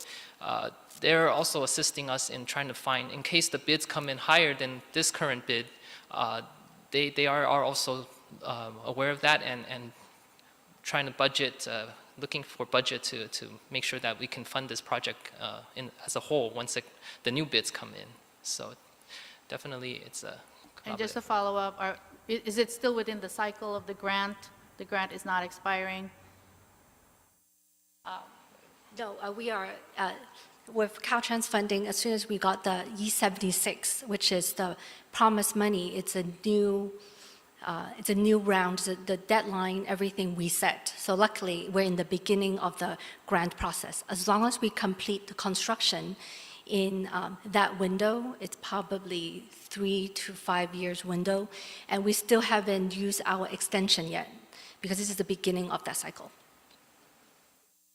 S9: they're also assisting us in trying to find, in case the bids come in higher than this current bid, they are also aware of that and trying to budget, looking for budget to make sure that we can fund this project as a whole once the new bids come in. So definitely it's a...
S8: And just to follow up, is it still within the cycle of the grant? The grant is not expiring?
S10: No, we are, with Caltrans funding, as soon as we got the E76, which is the promised money, it's a new round, the deadline, everything we set. So luckily, we're in the beginning of the grant process. As long as we complete the construction in that window, it's probably 3 to 5 years window, and we still haven't used our extension yet, because this is the beginning of that cycle.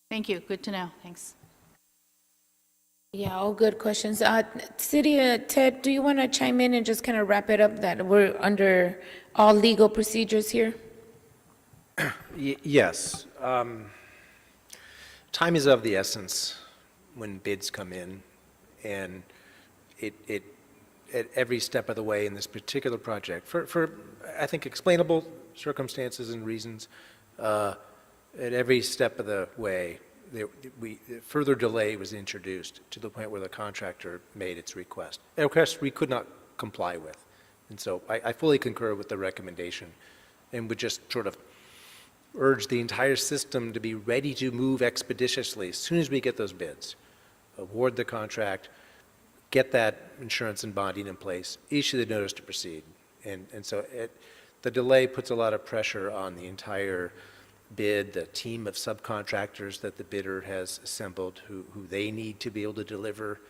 S8: Thank you, good to know, thanks.
S4: Yeah, all good questions. City Ted, do you want to chime in and just kind of wrap it up that we're under all legal procedures here?
S11: Yes. Time is of the essence when bids come in, and it at every step of the way in this particular project, for I think explainable circumstances and reasons, at every step of the way, further delay was introduced to the point where the contractor made its request. And of course, we could not comply with. And so I fully concur with the recommendation and would just sort of urge the entire system to be ready to move expeditiously as soon as we get those bids, award the contract, get that insurance and bonding in place, issue the notice to proceed. And so the delay puts a lot of pressure on the entire bid, the team of subcontractors that the bidder has assembled, who they need to be able to deliver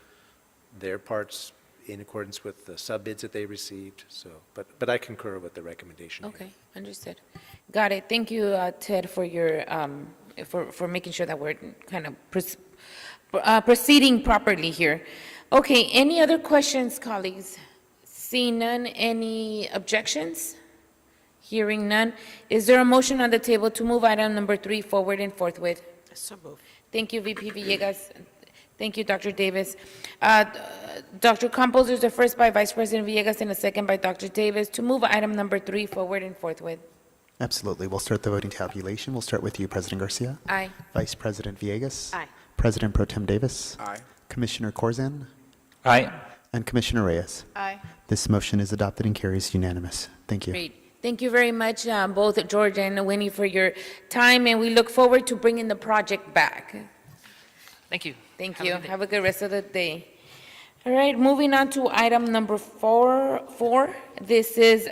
S11: their parts in accordance with the sub-bids that they received. So, but I concur with the recommendation.
S4: Okay, understood. Got it. Thank you, Ted, for your, for making sure that we're kind of proceeding properly here. Okay, any other questions, colleagues? Seeing none, any objections? Hearing none. Is there a motion on the table to move item number 3 forward and forthwith?
S7: So moved.
S4: Thank you, VP Villegas. Thank you, Dr. Davis. Dr. Campos, there's a first by Vice President Villegas and a second by Dr. Davis to move item number 3 forward and forthwith.
S1: Absolutely. We'll start the voting tabulation. We'll start with you, President Garcia.
S4: Aye.
S1: Vice President Villegas.
S7: Aye.
S1: President Pro Tem Davis.
S6: Aye.
S1: Commissioner Corzan.
S11: Aye.
S1: And Commissioner Reyes.
S8: Aye.
S1: This motion is adopted and carries unanimous. Thank you.
S4: Great. Thank you very much, both George and Winnie, for your time, and we look forward to bringing the project back.
S9: Thank you.
S4: Thank
S9: Have a
S4: you.
S9: good day.
S4: Have a good rest of the day. All right, moving on to item number four. This is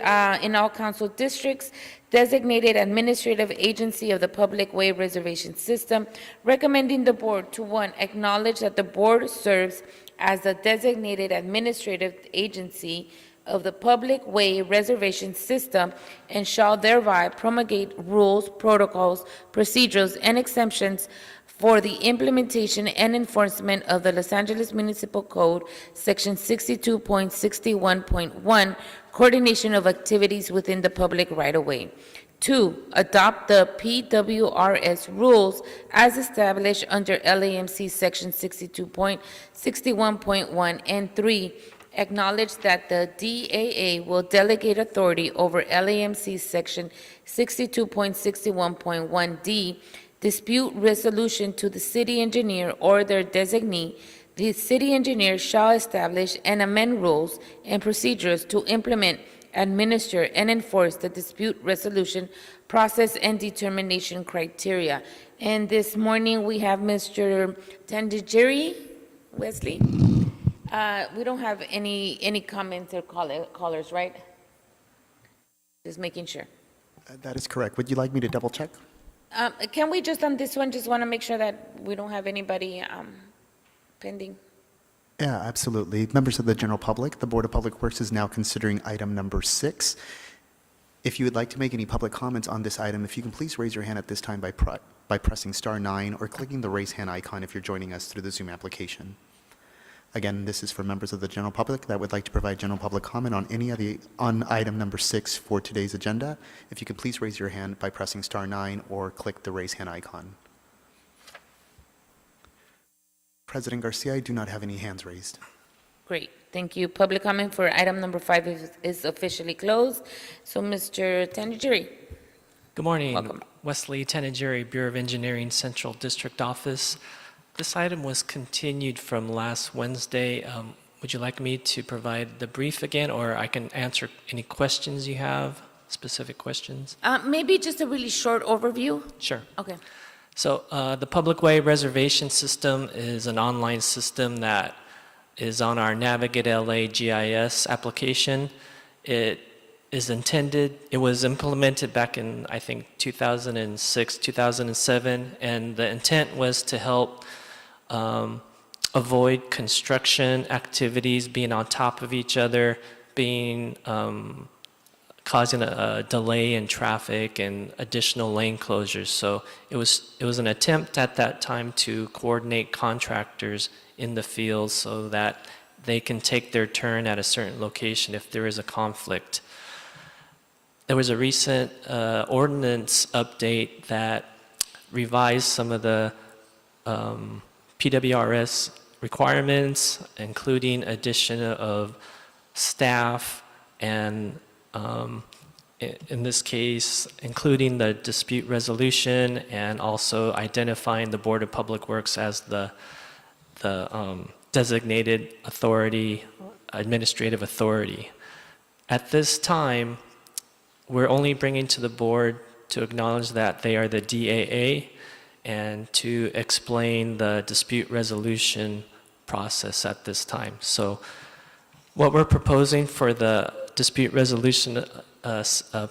S4: in all council districts, designated administrative agency of the Public Way Reservation System, recommending the board to, 1, acknowledge that the board serves as the designated administrative agency of the Public Way Reservation System and shall thereby promulgate rules, protocols, procedures, and exemptions for the implementation and enforcement of the Los Angeles Municipal Code, Section 62.61.1, coordination of activities within the public right-of-way. 2, adopt the PWRS rules as established under LAMC Section 62.61.1. And 3, acknowledge that the DAA will delegate authority over LAMC Section 62.61.1D, dispute resolution to the city engineer or their designee. The city engineer shall establish and amend rules and procedures to implement, administer, and enforce the dispute resolution process and determination criteria. And this morning, we have Mr. Tandijiri Wesley. We don't have any comments or callers, right? Just making sure.
S1: That is correct. Would you like me to double check?
S4: Can we just, on this one, just want to make sure that we don't have anybody pending?
S1: Yeah, absolutely. Members of the general public, the Board of Public Works is now considering item number 6. If you would like to make any public comments on this item, if you can please raise your hand at this time by pressing *9 or clicking the raise hand icon if you're joining us through the Zoom application. Again, this is for members of the general public that would like to provide general public comment on item number 6 for today's agenda. If you could please raise your hand by pressing *9 or click the raise hand icon. President Garcia, I do not have any hands raised.
S4: Great, thank you. Public comment for item number 5 is officially closed. So, Mr. Tandijiri.
S9: Good morning.
S4: Welcome.
S9: Wesley Tanagiri, Bureau of Engineering, Central District Office. This item was continued from last Wednesday. Would you like me to provide the brief again, or I can answer any questions you have, specific questions?
S4: Maybe just a really short overview?
S9: Sure.
S4: Okay.
S9: So the Public Way Reservation System is an online system that is on our Navigate LA GIS application. It was implemented back in, I think, 2006, 2007, and the intent was to help avoid construction activities being on top of each other, causing a delay in traffic and additional lane closures. So it was an attempt at that time to coordinate contractors in the field so that they can take their turn at a certain location if there is a conflict. There was a recent ordinance update that revised some of the PWRS requirements, including addition of staff and in this case, including the dispute resolution and also identifying the Board of Public Works as the designated authority, administrative authority. At this time, we're only bringing to the board to acknowledge that they are the DAA and to explain the dispute resolution process at this time. So what we're proposing for the dispute resolution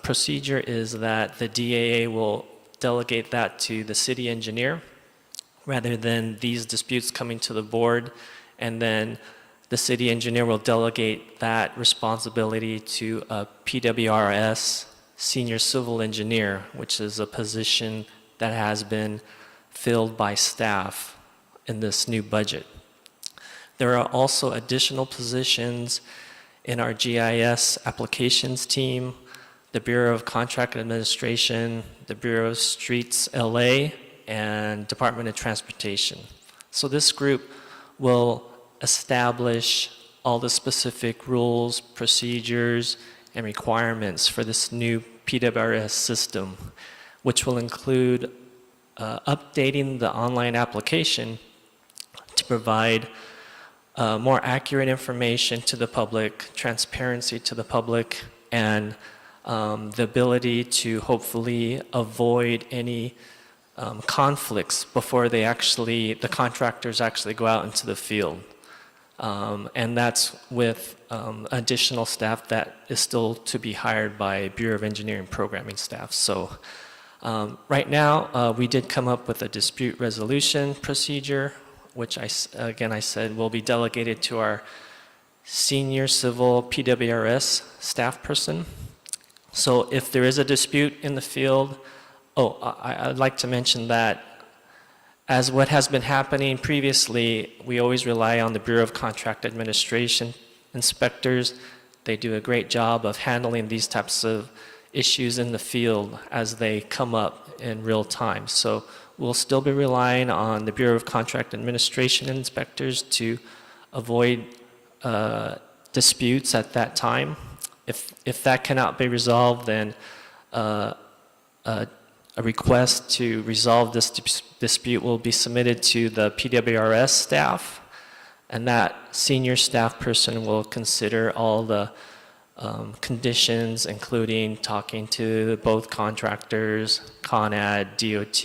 S9: procedure is that the DAA will delegate that to the city engineer rather than these disputes coming to the board, and then the city engineer will delegate that responsibility to a PWRS senior civil engineer, which is a position that has been filled by staff in this new budget. There are also additional positions in our GIS applications team, the Bureau of Contract Administration, the Bureau of Streets LA, and Department of Transportation. So this group
S12: will establish all the specific rules, procedures, and requirements for this new PWRS system, which will include updating the online application to provide more accurate information to the public, transparency to the public, and the ability to hopefully avoid any conflicts before the contractors actually go out into the field. And that's with additional staff that is still to be hired by Bureau of Engineering programming staff. So right now, we did come up with a dispute resolution procedure, which I said will be delegated to our senior civil PWRS staff person. So if there is a dispute in the field, I'd like to mention that as what has been happening previously, we always rely on the Bureau of Contract Administration inspectors. They do a great job of handling these types of issues in the field as they come up in real time. So we'll still be relying on the Bureau of Contract Administration inspectors to avoid disputes at that time. If that cannot be resolved, then a request to resolve this dispute will be submitted to the PWRS staff, and that senior staff person will consider all the conditions, including talking to both contractors, ConAd, DOT,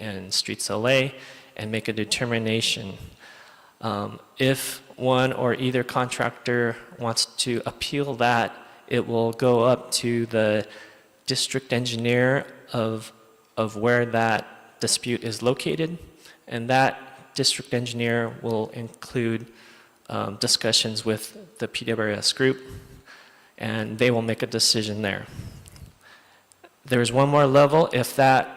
S12: and Streets LA, and make a determination. If one or either contractor wants to appeal that, it will go up to the district engineer of where that dispute is located, and that district engineer will include discussions with the PWRS group, and they will make a decision there. There's one more level. If that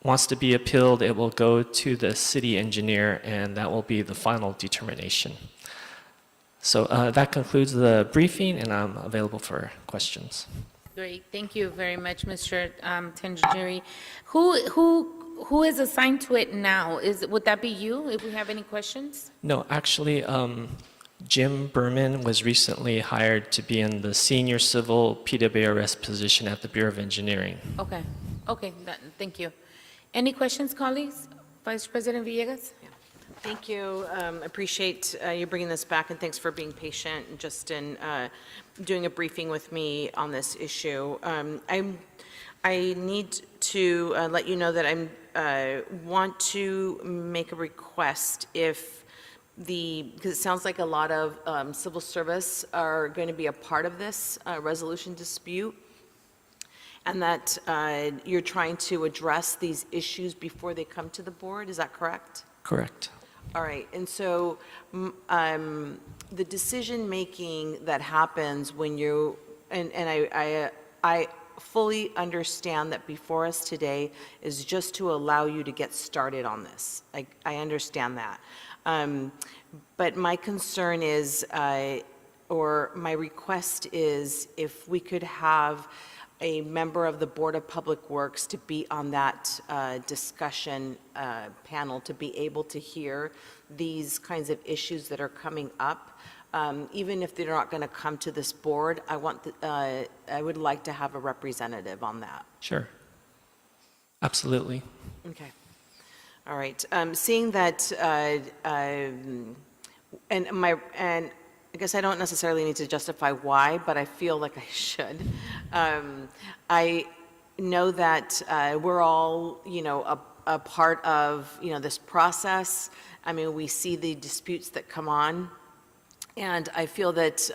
S12: wants to be appealed, it will go to the city engineer, and that will be the final determination. So that concludes the briefing, and I'm available for questions.
S4: Great, thank you very much, Mr. Tenjeri. Who is assigned to it now? Would that be you, if we have any questions?
S12: No, actually, Jim Berman was recently hired to be in the senior civil PWRS position at the Bureau of Engineering.
S4: Okay, thank you. Any questions, colleagues? Vice President Villegas?
S7: Thank you. Appreciate you bringing this back, and thanks for being patient and just in doing a briefing with me on this issue. I need to let you know that I want to make a request because it sounds like a lot of civil service are going to be a part of this resolution dispute, and that you're trying to address these issues before they come to the board. Is that correct?
S12: Correct.
S7: All right, and so the decision-making that happens when you, and I fully understand that before us today is just to allow you to get started on this. I understand that. But my concern is, or my request is, if we could have a member of the Board of Public Works to be on that discussion panel, to be able to hear these kinds of issues that are coming up. Even if they're not going to come to this board, I would like to have a representative on that.
S12: Sure. Absolutely.
S7: Okay. All right. Seeing that, and I guess I don't necessarily need to justify why, but I feel like I should. I know that we're all, a part of, this process. I mean, we see the disputes that come on, and I feel that,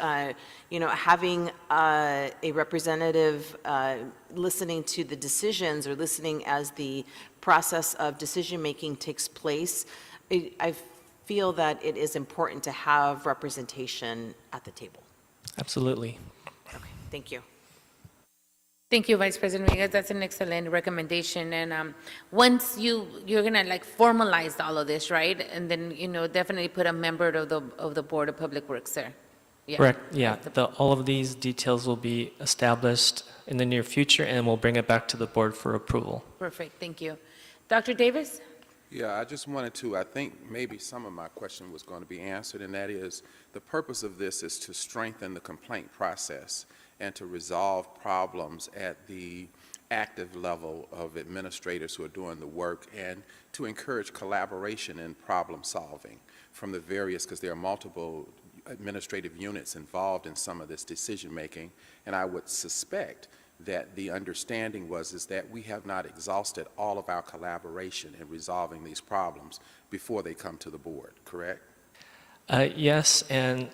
S7: having a representative listening to the decisions or listening as the process of decision-making takes place, I feel that it is important to have representation at the table.
S12: Absolutely.
S7: Okay, thank you.
S4: Thank you, Vice President Villegas. That's an excellent recommendation. And once you're gonna formalize all of this, right? And then, definitely put a member of the Board of Public Works there. Yeah.
S12: Correct. Yeah. All of these details will be established in the near future, and we'll bring it back to the board for approval.
S4: Perfect, thank you. Dr. Davis?
S6: Yeah, I just wanted to, I think maybe some of my question was going to be answered, and that is, the purpose of this is to strengthen the complaint process and to resolve problems at the active level of administrators who are doing the work, and to encourage collaboration and problem solving from the various, because there are multiple administrative units involved in some of this decision making, and I would suspect that the understanding is that we have not exhausted all of our collaboration in resolving these problems before they come to the board, correct?
S12: Yes, and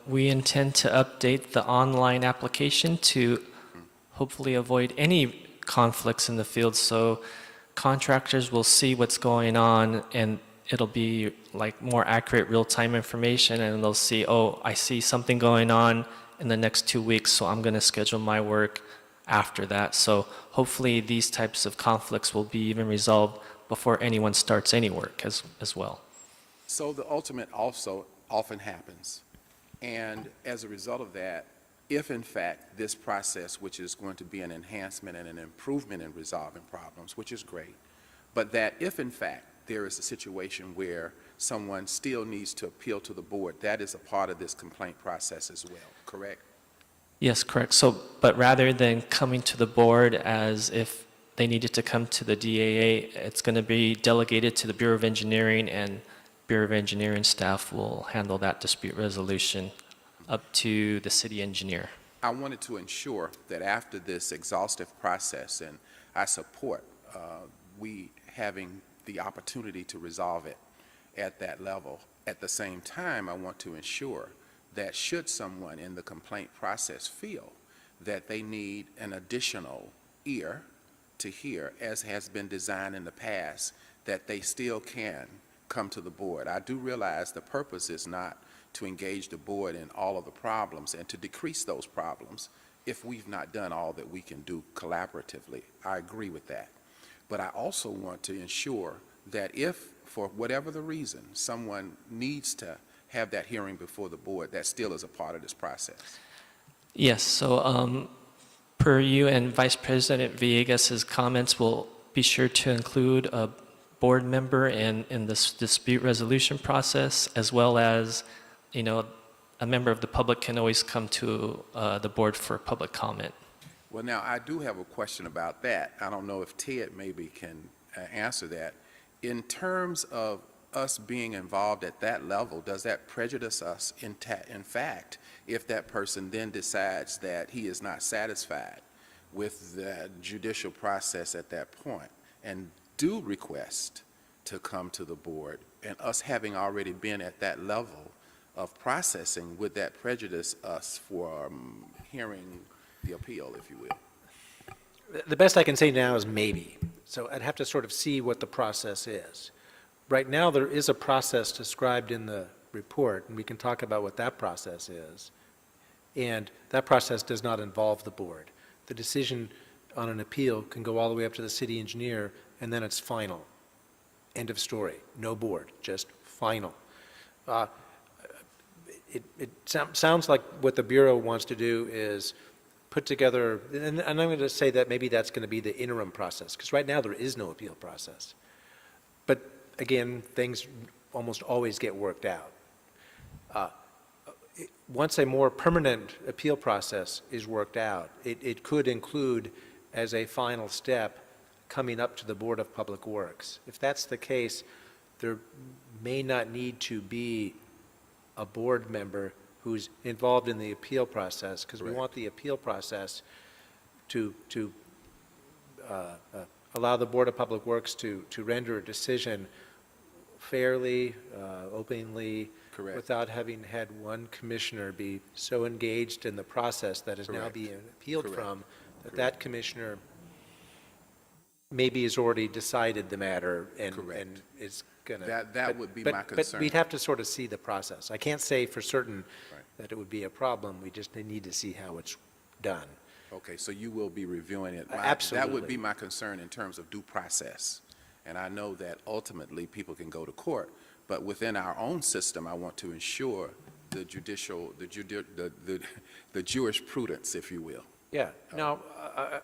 S12: we intend to update the online application to hopefully avoid any conflicts in the field, so contractors will see what's going on, and it'll be like more accurate real-time information, and they'll see, oh, I see something going on in the next 2 weeks, so I'm going to schedule my work after that. So hopefully these types of conflicts will be even resolved before anyone starts any work as well.
S6: So the ultimate also often happens, and as a result of that, if in fact this process, which is going to be an enhancement and an improvement in resolving problems, which is great, but that if in fact there is a situation where someone still needs to appeal to the board, that is a part of this complaint process as well, correct?
S12: Yes, correct. So, but rather than coming to the board as if they needed to come to the DAA, it's going to be delegated to the Bureau of Engineering, and Bureau of Engineering staff will handle that dispute resolution up to the city engineer.
S6: I wanted to ensure that after this exhaustive process, and I support we having the opportunity to resolve it at that level. At the same time, I want to ensure that should someone in the complaint process feel that they need an additional ear to hear, as has been designed in the past, that they still can come to the board. I do realize the purpose is not to engage the board in all of the problems and to decrease those problems if we've not done all that we can do collaboratively. I agree with that. But I also want to ensure that if, for whatever the reason, someone needs to have that hearing before the board, that still is a part of this process.
S12: Yes, so per you and Vice President Villegas's comments, we'll be sure to include a board member in this dispute resolution process, as well as, a member of the public can always come to the board for public comment.
S6: Well, now, I do have a question about that. I don't know if Ted maybe can answer that. In terms of us being involved at that level, does that prejudice us in fact, if that person then decides that he is not satisfied with the judicial process at that point and do request to come to the board, and us having already been at that level of processing, would that prejudice us for hearing the appeal, if you will?
S11: The best I can say now is maybe. So I'd have to sort of see what the process is. Right now, there is a process described in the report, and we can talk about what that process is. And that process does not involve the board. The decision on an appeal can go all the way up to the city engineer, and then it's final. End of story. No board, just final. It sounds like what the Bureau wants to do is put together, and I'm going to say that maybe that's going to be the interim process, because right now there is no appeal process. But again, things almost always get worked out. Once a more permanent appeal process is worked out, it could include as a final step coming up to the Board of Public Works. If that's the case, there may not need to be a board member who's involved in the appeal process, because we want the appeal process to allow the Board of Public Works to render a decision fairly, openly,
S6: Correct.
S11: without having had one commissioner be so engaged in the process that is now
S6: Correct.
S11: being appealed
S6: Correct.
S11: from, that commissioner maybe has already decided the matter and
S6: Correct.
S11: is going to.
S6: That would be my concern.
S11: But we'd have to sort of see the process. I can't say for certain
S6: Right.
S11: that it would be a problem. We just need to see how it's done.
S6: Okay, so you will be reviewing it. That would
S11: Absolutely.
S6: be my concern in terms of due process. And I know that ultimately people can go to court, but within our own system, I want to ensure the the jurisprudence, if you will.
S11: Yeah. Now,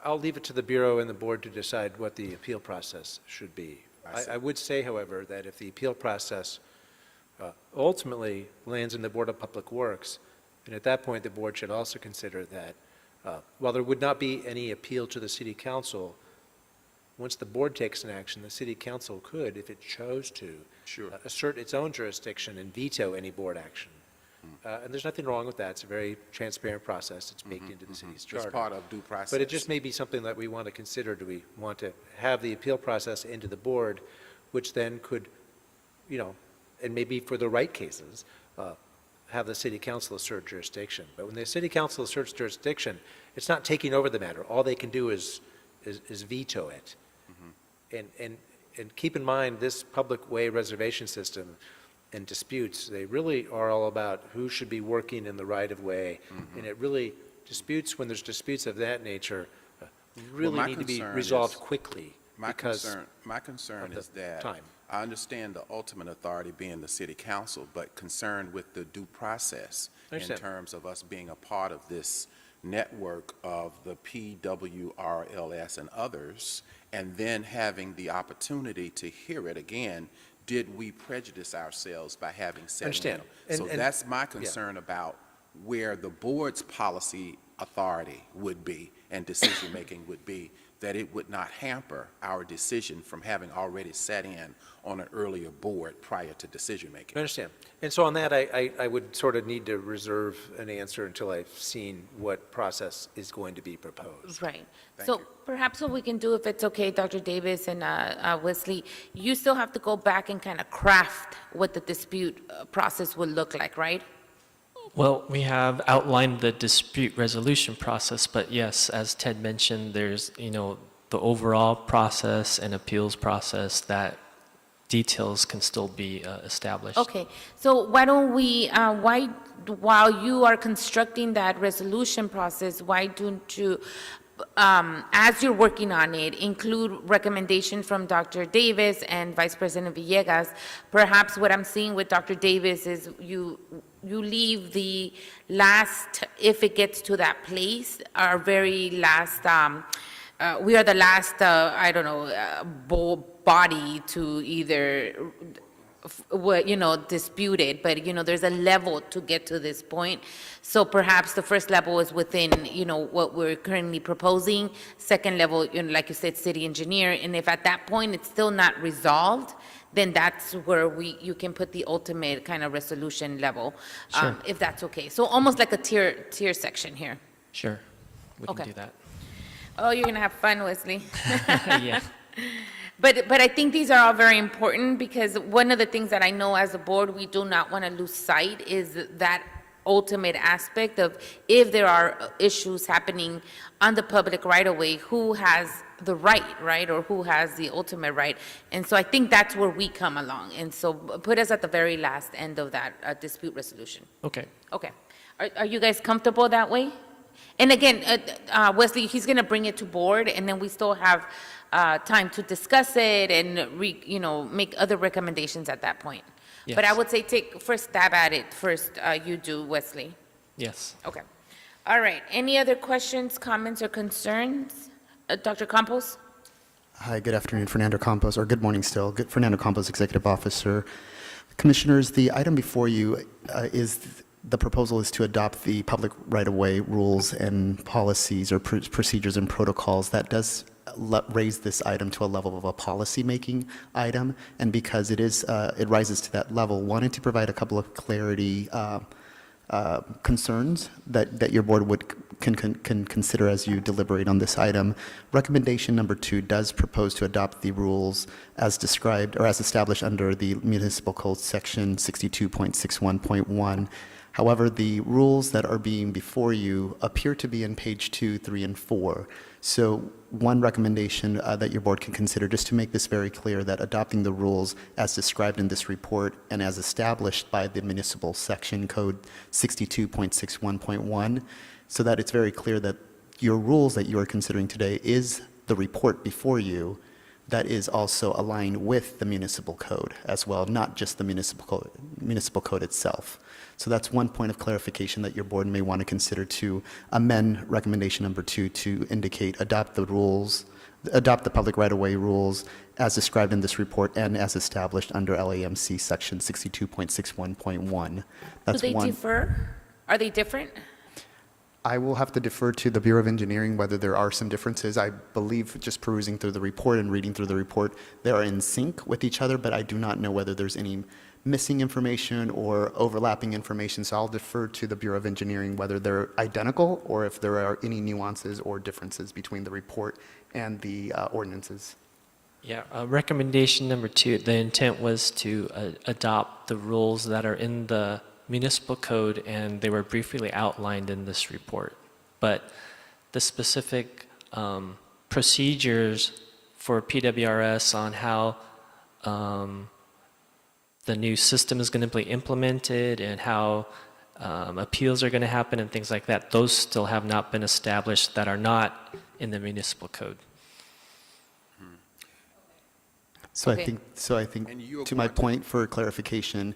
S11: I'll leave it to the Bureau and the board to decide what the appeal process should be. I would say, however, that if the appeal process ultimately lands in the Board of Public Works, and at that point, the board should also consider that while there would not be any appeal to the city council, once the board takes an action, the city council could, if it chose to, assert its own jurisdiction and veto any board action. And there's nothing wrong with that. It's a very transparent process. It's baked into the city's charter.
S6: It's part of due process.
S11: But it just may be something that we want to consider. Do we want to have the appeal process into the board, which then could, and maybe for the right cases, have the city council assert jurisdiction. But when the city council asserts jurisdiction, it's not taking over the matter. All they can do is veto it. And keep in mind, this public way reservation system and disputes, they really are all about who should be working in the right-of-way. And it really, when there's disputes of that nature, really need to be resolved quickly because
S6: My concern is that
S11: time.
S6: I understand the ultimate authority being the city council, but concerned with the due process in terms of us being a part of this network of the PWRLS and others, and then having the opportunity to hear it again. Did we prejudice ourselves by having said
S11: Understand.
S6: no? So that's my concern about where the board's policy authority would be and decision-making would be, that it would not hamper our decision from having already sat in on an earlier board prior to decision-making.
S11: I understand. And so on that, I would sort of need to reserve an answer until I've seen what process is going to be proposed.
S4: Right.
S6: Thank
S4: So
S6: you.
S4: perhaps what we can do, if it's okay, Dr. Davis and Wesley, you still have to go back and kind of craft what the dispute process would look like, right?
S12: Well, we have outlined the dispute resolution process, but yes, as Ted mentioned, there's, the overall process and appeals process that details can still be established.
S4: Okay, so why don't we, while you are constructing that resolution process, why don't you, as you're working on it, include recommendations from Dr. Davis and Vice President Villegas? Perhaps what I'm seeing with Dr. Davis is you leave the last, if it gets to that place, our very last, we are the last, body to either, dispute it, but, there's a level to get to this point. So perhaps the first level is within, what we're currently proposing. Second level, like you said, city engineer. And if at that point it's still not resolved, then that's where you can put the ultimate kind of resolution level,
S12: Sure.
S4: if that's okay. So almost like a tier section here.
S12: Sure, we
S4: Okay.
S12: can do that.
S4: Oh, you're gonna have fun, Wesley.
S12: Yeah.
S4: But I think these are all very important because one of the things that I know as a board we do not want to lose sight is that ultimate aspect of if there are issues happening on the public right-of-way, who has the right, or who has the ultimate right. And so I think that's where we come along. And so put us at the very last end of that dispute resolution.
S12: Okay.
S4: Okay. Are you guys comfortable that way? And again, Wesley, he's going to bring it to board, and then we still have time to discuss it and, make other recommendations at that point. But I
S12: Yes.
S4: would say take first stab at it first, you do, Wesley.
S12: Yes.
S4: Okay. All right. Any other questions, comments, or concerns? Dr. Campos?
S1: Hi, good afternoon, Fernando Campos, or good morning still, Fernando Campos, Executive Officer. Commissioners, the item before you the proposal is to adopt the public right-of-way rules and policies or procedures and protocols. That does raise this item to a level of a policy-making item, and because it rises to that level, wanted to provide a couple of clarity concerns that your board can consider as you deliberate on this item. Recommendation number 2 does propose to adopt the rules as described or as established under the Municipal Code Section 62.61.1. However, the rules that are being before you appear to be in page 2, 3, and 4. So one recommendation that your board can consider, just to make this very clear, that adopting the rules as described in this report and as established by the Municipal Section Code 62.61.1, so that it's very clear that your rules that you are considering today is the report before you that is also aligned with the municipal code as well, not just the municipal code itself. So that's one point of clarification that your board may want to consider to amend recommendation number 2 to indicate adopt the rules adopt the public right-of-way rules as described in this report and as established under LAMC Section 62.61.1.
S4: Do
S1: That's
S4: they
S1: one.
S4: differ? Are they different?
S1: I will have to defer to the Bureau of Engineering whether there are some differences. I believe, just perusing through the report and reading through the report, they are in sync with each other, but I do not know whether there's any missing information or overlapping information. So I'll defer to the Bureau of Engineering whether they're identical or if there are any nuances or differences between the report and the ordinances.
S12: Yeah, recommendation number 2, the intent was to adopt the rules that are in the municipal code, and they were briefly outlined in this report. But the specific procedures for PWRS on how the new system is going to be implemented and how appeals are going to happen and things like that, those still have not been established that are not in the municipal code.
S1: So
S4: Okay.
S1: I think,
S6: And you
S1: to my
S6: agree-
S1: point for clarification,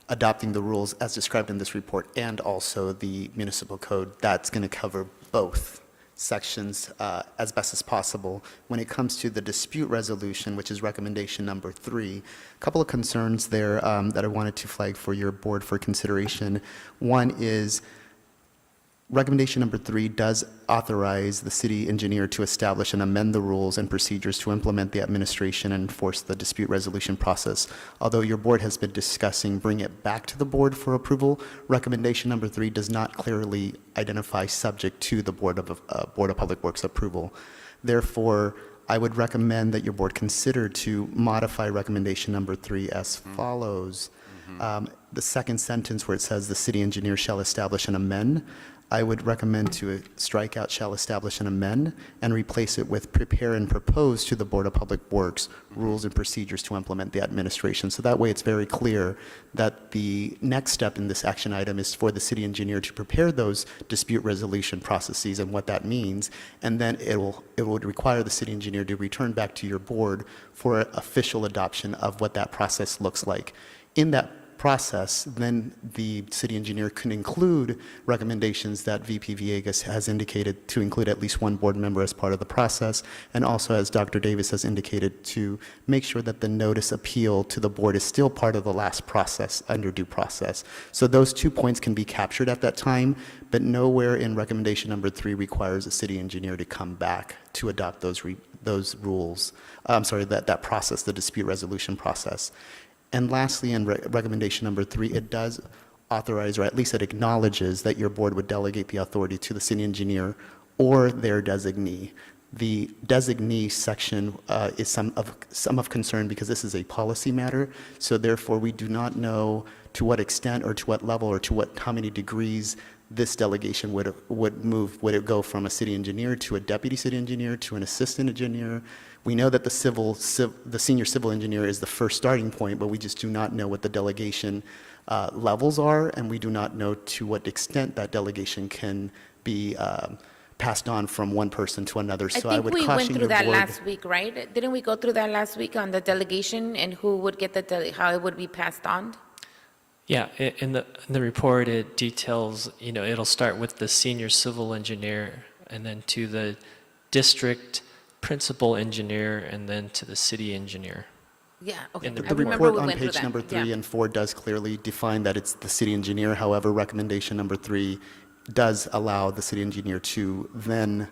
S1: adopting the rules as described in this report and also the municipal code, that's going to cover both sections as best as possible. When it comes to the dispute resolution, which is recommendation number 3, a couple of concerns there that I wanted to flag for your board for consideration. One is recommendation number 3 does authorize the city engineer to establish and amend the rules and procedures to implement the administration and enforce the dispute resolution process. Although your board has been discussing bring it back to the board for approval, recommendation number 3 does not clearly identify subject to the Board of Public Works approval. Therefore, I would recommend that your board consider to modify recommendation number 3 as follows. The second sentence where it says the city engineer shall establish and amend, I would recommend to strike out shall establish and amend and replace it with prepare and propose to the Board of Public Works rules and procedures to implement the administration. So that way it's very clear that the next step in this action item is for the city engineer to prepare those dispute resolution processes and what that means. And then it would require the city engineer to return back to your board for official adoption of what that process looks like. In that process, then the city engineer can include recommendations that VP Villegas has indicated to include at least one board member as part of the process, and also, as Dr. Davis has indicated, to make sure that the notice appeal to the board is still part of the last process under due process. So those 2 points can be captured at that time, but nowhere in recommendation number 3 requires a city engineer to come back to adopt those rules. That process, the dispute resolution process. And lastly, in recommendation number 3, it does authorize, or at least it acknowledges, that your board would delegate the authority to the city engineer or their designee. The designee section is some of concern because this is a policy matter. So therefore, we do not know to what extent or to what level or to how many degrees this delegation would move. Would it go from a city engineer to a deputy city engineer to an assistant engineer? We know that the senior civil engineer is the first starting point, but we just do not know what the delegation levels are, and we do not know to what extent that delegation can be passed on from one person to another. So I
S4: think
S1: would
S4: we went
S1: caution
S4: through
S1: your
S4: that
S1: board.
S4: last week, right? Didn't we go through that last week on the delegation and who would get how it would be passed on?
S12: Yeah, in the report, it details, it'll start with the senior civil engineer and then to the district principal engineer and then to the city engineer.
S4: Yeah, okay.
S12: In the
S4: I
S1: The
S4: remember
S1: report
S4: we
S1: on
S4: went through
S1: page
S4: that.
S1: number 3
S4: Yeah.
S1: and 4 does clearly define that it's the city engineer. However, recommendation number 3 does allow the city engineer to then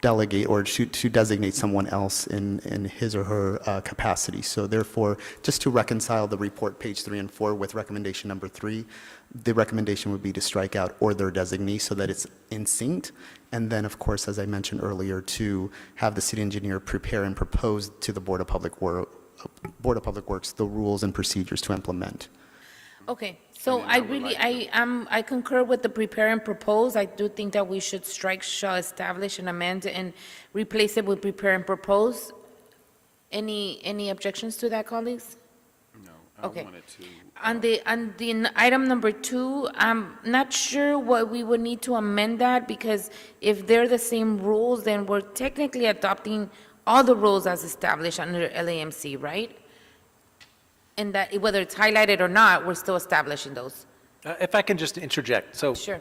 S1: delegate or to designate someone else in his or her capacity. So therefore, just to reconcile the report, page 3 and 4, with recommendation number 3, the recommendation would be to strike out or their designee so that it's in sync. And then, of course, as I mentioned earlier, to have the city engineer prepare and propose to the Board of Public Works the rules and procedures to implement.
S4: Okay, so I concur with the prepare and propose. I do think that we should strike shall establish and amend and replace it with prepare and propose. Any objections to that, colleagues?
S6: No, I
S4: Okay.
S6: wanted to.
S4: On the item number 2, I'm not sure what we would need to amend that, because if they're the same rules, then we're technically adopting all the rules as established under LAMC, right? And that, whether it's highlighted or not, we're still establishing those.
S11: If I can just interject, so
S4: Sure.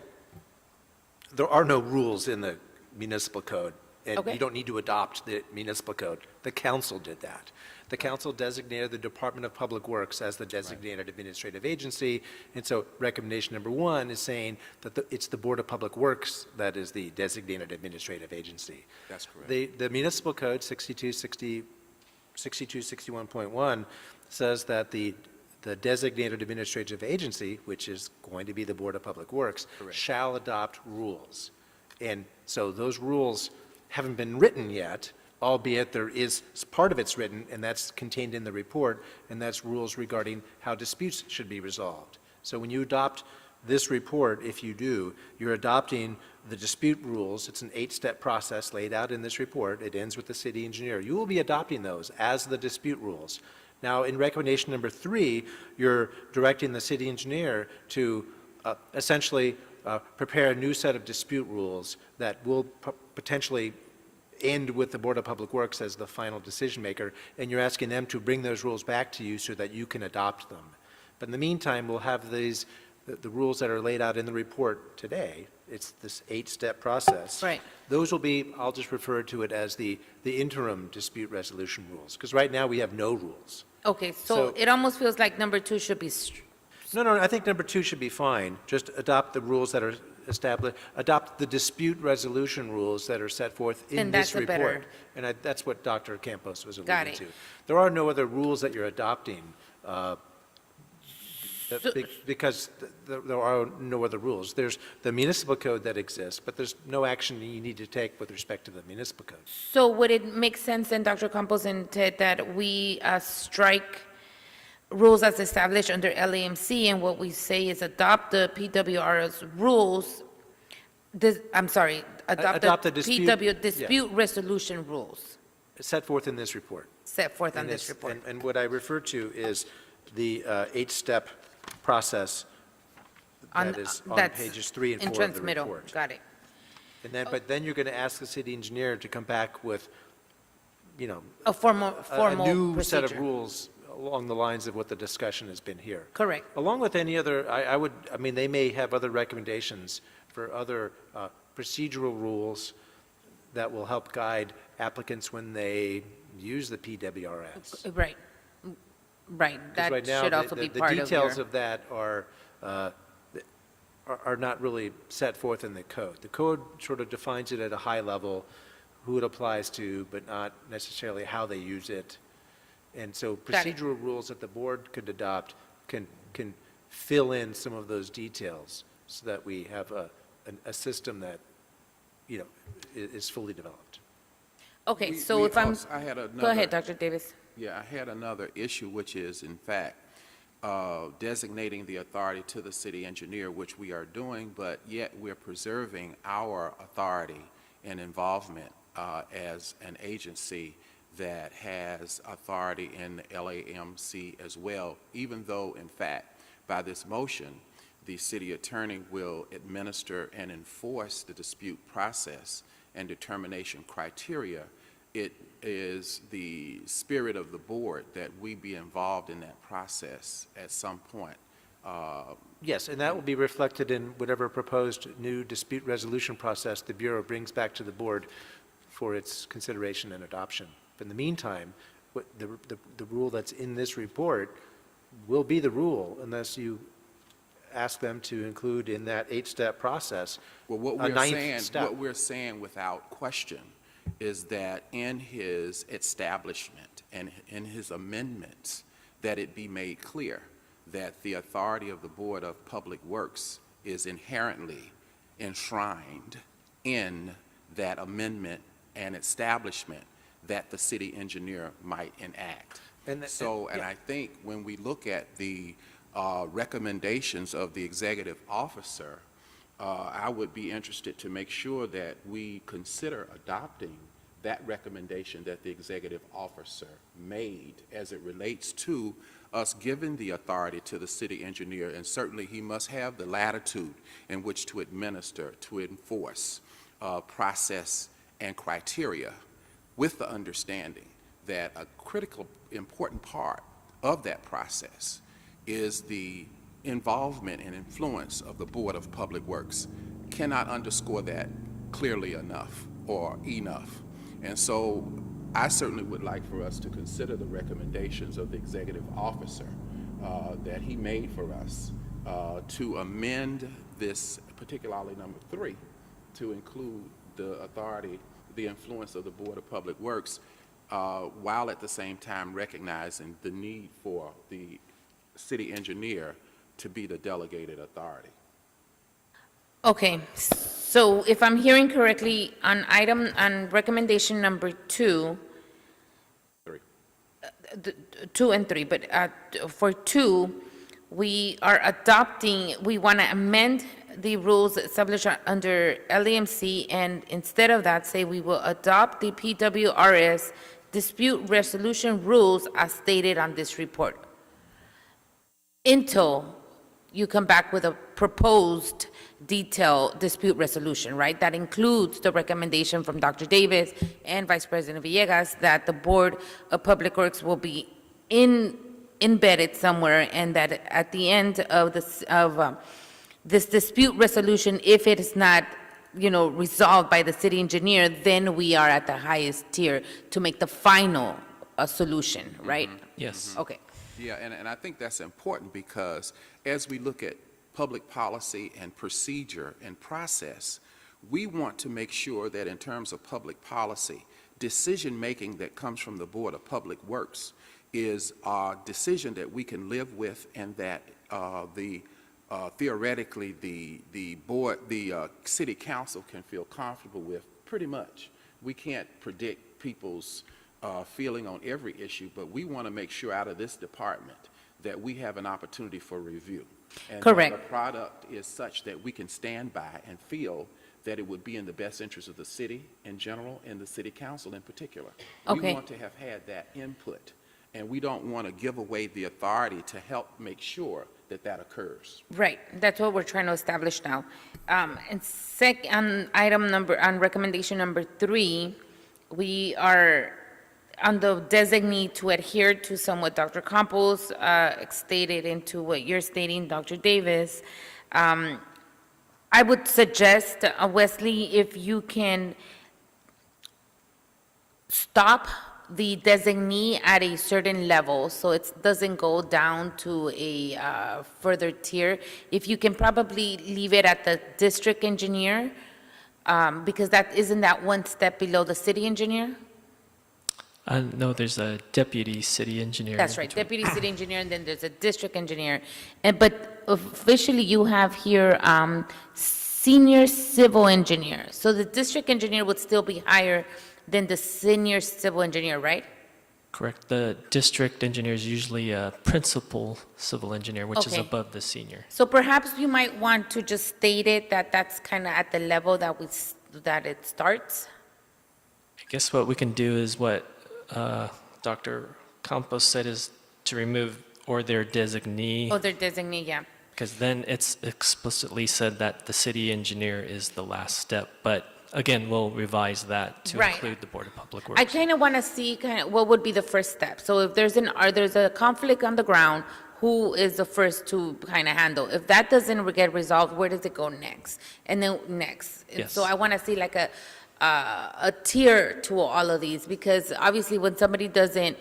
S11: there are no rules in the municipal code And
S4: Okay.
S11: you don't need to adopt the municipal code. The council did that. The council designated the Department of Public Works as the designated administrative agency. And so recommendation number one is saying that it's the Board of Public Works that is the designated administrative agency.
S6: That's correct.
S11: The municipal code 6261.1 says that the designated administrative agency, which is going to be the Board of Public Works,
S6: Correct.
S11: shall adopt rules. And so those rules haven't been written yet, albeit there is, part of it's written, and that's contained in the report, and that's rules regarding how disputes should be resolved. So when you adopt this report, if you do, you're adopting the dispute rules. It's an 8-step process laid out in this report. It ends with the city engineer. You will be adopting those as the dispute rules. Now, in recommendation number 3, you're directing the city engineer to essentially prepare a new set of dispute rules that will potentially end with the Board of Public Works as the final decision maker, and you're asking them to bring those rules back to you so that you can adopt them. But in the meantime, we'll have the rules that are laid out in the report today. It's this 8-step process.
S4: Right.
S11: Those will be, I'll just refer to it as the interim dispute resolution rules, because right now we have no rules.
S4: Okay, so
S11: So-
S4: it almost feels like number 2 should be,
S11: No, I think number 2 should be fine. Just adopt the rules that are established, adopt the dispute resolution rules that are set forth in
S4: And
S11: this
S4: that's a better-
S11: report. And that's what Dr. Campos was
S4: Got
S11: alluding
S4: it.
S11: to. There are no other rules that you're adopting because there are no other rules. There's the municipal code that exists, but there's no action you need to take with respect to the municipal code.
S4: so would it make sense then, Dr. Campos and Ted, that we strike rules as established under LAMC, and what we say is adopt the PWR's rules,
S11: Adopt the dispute-
S4: PW
S11: yeah.
S4: dispute resolution rules
S11: Set forth in this report.
S4: set forth on
S11: And
S4: this
S11: it's-
S4: report.
S11: And what I refer to is the 8-step process that is on
S4: That's
S11: pages 3 and
S4: in
S11: 4 of the
S4: transmittal.
S11: report.
S4: Got it.
S11: And then, but then you're going to ask the city engineer to come back with,
S4: A formal
S11: a new set of
S4: procedure.
S11: rules along the lines of what the discussion has been here.
S4: Correct.
S11: Along with any other, I mean, they may have other recommendations for other procedural rules that will help guide applicants when they use the PWRS.
S4: Right. Right,
S11: Because
S4: that
S11: right now,
S4: should also be part
S11: the
S4: of
S11: details
S4: your,
S11: of that are not really set forth in the code. The code sort of defines it at a high level, who it applies to, but not necessarily how they use it. And so
S4: Got it.
S11: procedural rules that the board could adopt can fill in some of those details so that we have a system that, is fully developed.
S4: okay,
S6: We-
S4: so
S6: we
S4: if I'm,
S6: also- I had
S4: go
S6: another-
S4: ahead, Dr. Davis.
S6: Yeah, I had another issue, which is, in fact, designating the authority to the city engineer, which we are doing, but yet we're preserving our authority and involvement as an agency that has authority in the LAMC as well, even though, in fact, by this motion, the city attorney will administer and enforce the dispute process and determination criteria. It is the spirit of the board that we be involved in that process at some point.
S11: Yes, and that will be reflected in whatever proposed new dispute resolution process the Bureau brings back to the board for its consideration and adoption. But in the meantime, the rule that's in this report will be the rule unless you ask them to include in that 8-step process
S6: Well, what
S11: a
S6: we're
S11: 9th
S6: saying,
S11: step.
S6: what we're saying without question is that in his establishment and in his amendments, that it be made clear that the authority of the Board of Public Works is inherently enshrined in that amendment and establishment that the city engineer might enact.
S11: And
S6: I think when we look at the recommendations of the executive officer, I would be interested to make sure that we consider adopting that recommendation that the executive officer made as it relates to us giving the authority to the city engineer, and certainly he must have the latitude in which to administer, to enforce process and criteria, with the understanding that a critical, important part of that process is the involvement and influence of the Board of Public Works. Cannot underscore that clearly enough. or enough. And so I certainly would like for us to consider the recommendations of the executive officer that he made for us to amend this, particularly number 3, to include the authority, the influence of the Board of Public Works, while at the same time recognizing the need for the city engineer to be the delegated authority.
S4: Okay, so if I'm hearing correctly, on recommendation number 2,
S6: 3.
S4: 2 and 3, but for 2, we want to amend the rules established under LAMC, and instead of that, say we will adopt the PWRS dispute resolution rules as stated on this report, until you come back with a proposed detailed dispute resolution, right? That includes the recommendation from Dr. Davis and Vice President Villegas that the Board of Public Works will be embedded somewhere, and that at the end of this dispute resolution, if it is not, resolved by the city engineer, then we are at the highest tier to make the final solution, right?
S12: Yes.
S4: Okay.
S6: Yeah, and I think that's important because as we look at public policy and procedure and process, we want to make sure that in terms of public policy, decision-making that comes from the Board of Public Works is a decision that we can live with, and that theoretically the board, the city council can feel comfortable with pretty much. We can't predict people's feeling on every issue, but we want to make sure out of this department that we have an opportunity for review. And
S4: Correct.
S6: that the product is such that we can stand by and feel that it would be in the best interest of the city in general and the city council in particular.
S4: Okay.
S6: We want to have had that input, and we don't want to give away the authority to help make sure that that occurs.
S4: Right, that's what we're trying to establish now. And on recommendation number 3, we are on the designee to adhere to somewhat Dr. Campos stated into what you're stating, Dr. Davis. I would suggest, Wesley, if you can stop the designee at a certain level, so it doesn't go down to a further tier. If you can probably leave it at the district engineer, because isn't that one step below the city engineer?
S12: No, there's a deputy city engineer.
S4: That's
S12: in
S4: right,
S12: between.
S4: deputy city engineer, and then there's a district engineer. But officially, you have here senior civil engineer. So the district engineer would still be higher than the senior civil engineer, right?
S12: Correct. The district engineer is usually a principal civil engineer, which is
S4: Okay.
S12: above the senior.
S4: So perhaps you might want to just state it that that's kind of at the level that it starts?
S12: I guess what we can do is what Dr. Campos said, is to remove "or their designee,"
S4: Oh, their designee, yeah.
S12: because then it's explicitly said that the city engineer is the last step. But again, we'll revise that to
S4: Right.
S12: include the Board of Public Works.
S4: I kind of want to see what would be the first step. So if there's a conflict on the ground, who is the first to kind of handle? If that doesn't get resolved, where does it go next? And then next.
S12: Yes.
S4: So I want to see like a tier to all of these, because obviously when somebody doesn't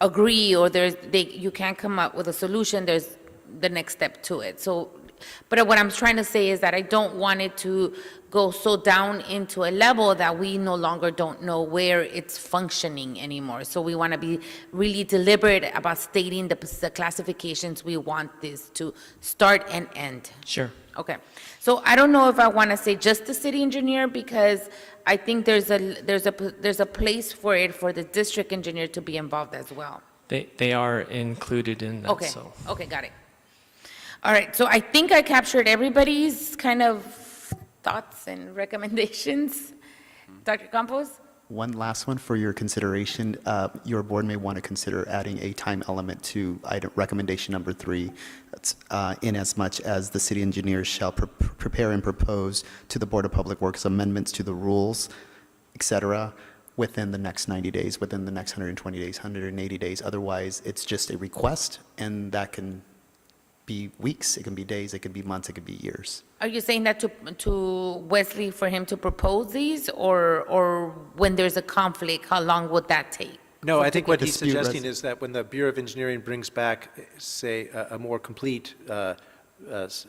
S4: agree or you can't come up with a solution, there's the next step to it. So, but what I'm trying to say is that I don't want it to go so down into a level that we no longer don't know where it's functioning anymore. So we want to be really deliberate about stating the classifications we want this to start and end.
S12: Sure.
S4: Okay, so I don't know if I want to say just the city engineer, because I think there's a place for it for the district engineer to be involved as well.
S12: They are included in that,
S4: Okay,
S12: so.
S4: okay, got it. All right, so I think I captured everybody's kind of thoughts and recommendations. Dr. Campos?
S1: One last one for your consideration. Your board may want to consider adding a time element to item recommendation number 3, that's, in as much as the city engineer shall prepare and propose to the Board of Public Works amendments to the rules, et cetera, within the next 90 days, within the next 120 days, 180 days. Otherwise, it's just a request, and that can be weeks, it can be days, it could be months, it could be years.
S4: Are you saying that to Wesley for him to propose these, or when there's a conflict, how long would that take?
S11: No, I think what he's
S1: Dispute
S11: suggesting is that when the Bureau of Engineering brings back, say, a more complete proposed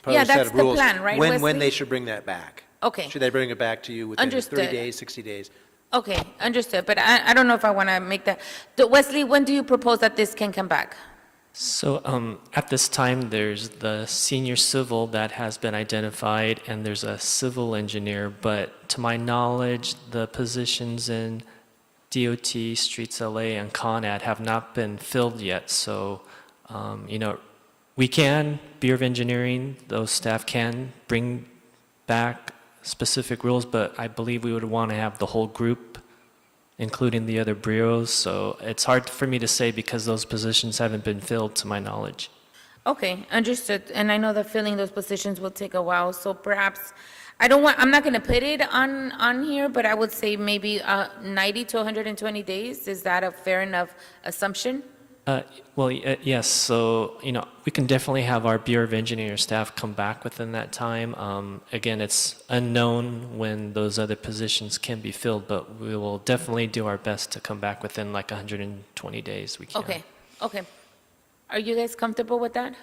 S11: set
S4: that's
S11: of
S4: the
S11: rules,
S4: plan, right,
S11: when
S4: Wesley?
S11: they should bring that back.
S4: Okay.
S11: Should they bring it back to you within 30
S4: Understood.
S11: days, 60 days?
S4: Okay, understood, but I don't know if I want to make that. Wesley, when do you propose that this can come back?
S12: So at this time, there's the senior civil that has been identified, and there's a civil engineer. But to my knowledge, the positions in DOT, Streets LA, and ConAd have not been filled yet. So, we can, Bureau of Engineering, those staff can bring back specific rules, but I believe we would want to have the whole group, including the other bureaus. So it's hard for me to say because those positions haven't been filled to my knowledge.
S4: Okay, understood, and I know that filling those positions will take a while, so perhaps, I'm not going to put it on here, but I would say maybe 90 to 120 days. Is that a fair enough assumption?
S12: Yes, so, we can definitely have our Bureau of Engineer staff come back within that time. Again, it's unknown when those other positions can be filled, but we will definitely do our best to come back within like 120 days. We can.
S4: Okay. Are you guys comfortable with that?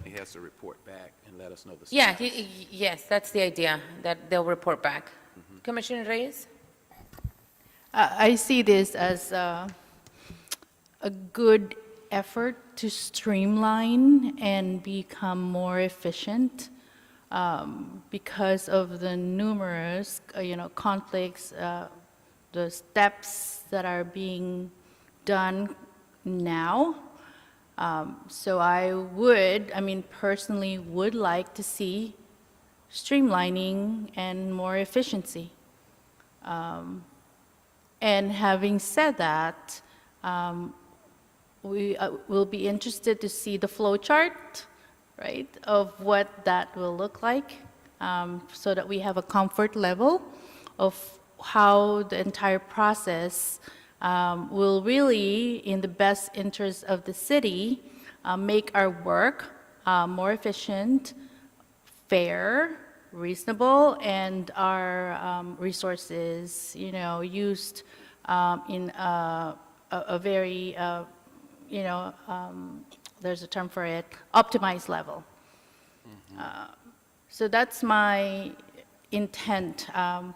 S6: He has to report back and let us know the
S4: Yeah,
S6: status.
S4: yes, that's the idea, that they'll report back. Commissioner Reyes?
S8: I see this as a good effort to streamline and become more efficient because of the numerous, conflicts, the steps that are being done now. So personally would like to see streamlining and more efficiency. And having said that, we will be interested to see the flow chart, right, of what that will look like, so that we have a comfort level of how the entire process will really, in the best interest of the city, make our work more efficient, fair, reasonable, and our resources, used in a very, there's a term for it, optimized level. So that's my intent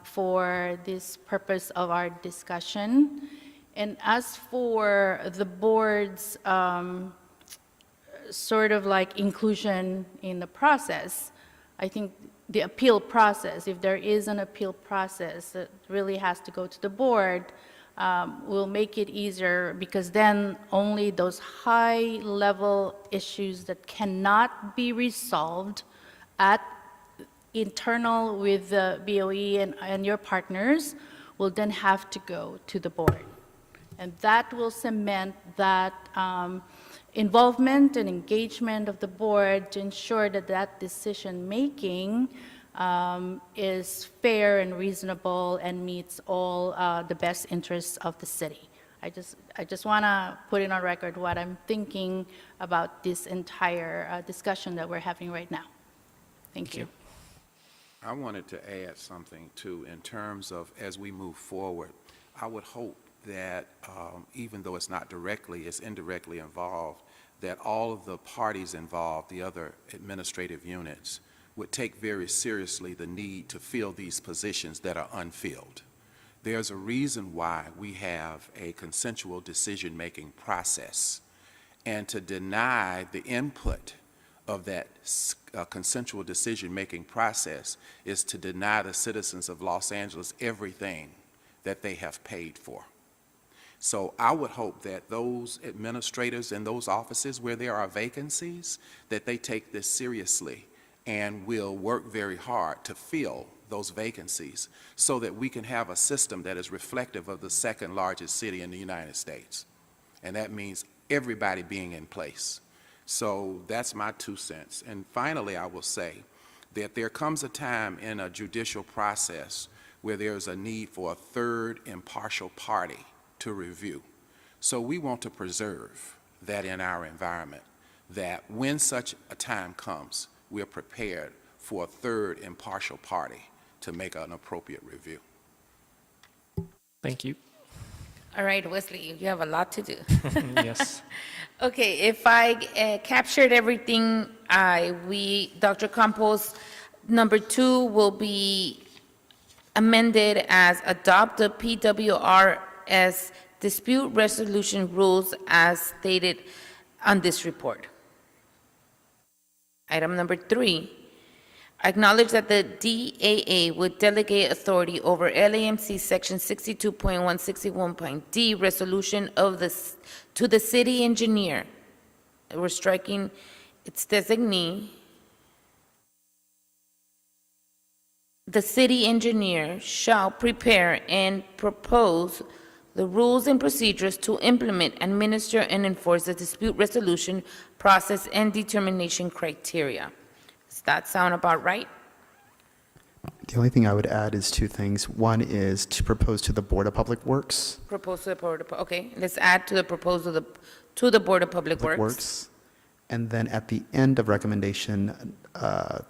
S8: for this purpose of our discussion. And as for the board's sort of like inclusion in the process, I think the appeal process, if there is an appeal process that really has to go to the board, will make it easier, because then only those high-level issues that cannot be resolved at internal with the BOE and your partners will then have to go to the board. And that will cement that involvement and engagement of the board to ensure that that decision-making is fair and reasonable and meets all the best interests of the city. I just want to put it on record what I'm thinking about this entire discussion that we're having right now. Thank you.
S6: I wanted to add something, too, in terms of as we move forward. I would hope that even though it's not directly, it's indirectly involved, that all of the parties involved, the other administrative units, would take very seriously the need to fill these positions that are unfilled. There's a reason why we have a consensual decision-making process, and to deny the input of that consensual decision-making process is to deny the citizens of Los Angeles everything that they have paid for. So I would hope that those administrators in those offices where there are vacancies, that they take this seriously and will work very hard to fill those vacancies so that we can have a system that is reflective of the second largest city in the United States. And that means everybody being in place. So that's my 2 cents. And finally, I will say that there comes a time in a judicial process where there's a need for a third impartial party to review. So we want to preserve that in our environment, that when such a time comes, we're prepared for a third impartial party to make an appropriate review.
S12: Thank you.
S4: All right, Wesley, you have a lot to do.
S12: Yes.
S4: Okay, if I captured everything, Dr. Campos, number 2 will be amended as adopt the PWRS dispute resolution rules as stated on this report. Item number 3, acknowledge that the DAA would delegate authority over LAMC Section 62.161.d resolution of to the city engineer. We're striking its designee. The city engineer shall prepare and propose the rules and procedures to implement, administer, and enforce the dispute resolution process and determination criteria. Does that sound about right?
S1: The only thing I would add is 2 things. One is to propose to the Board of Public Works.
S4: Propose to the Board of, okay, let's add to the proposal to the Board of Public Works.
S1: And then at the end of recommendation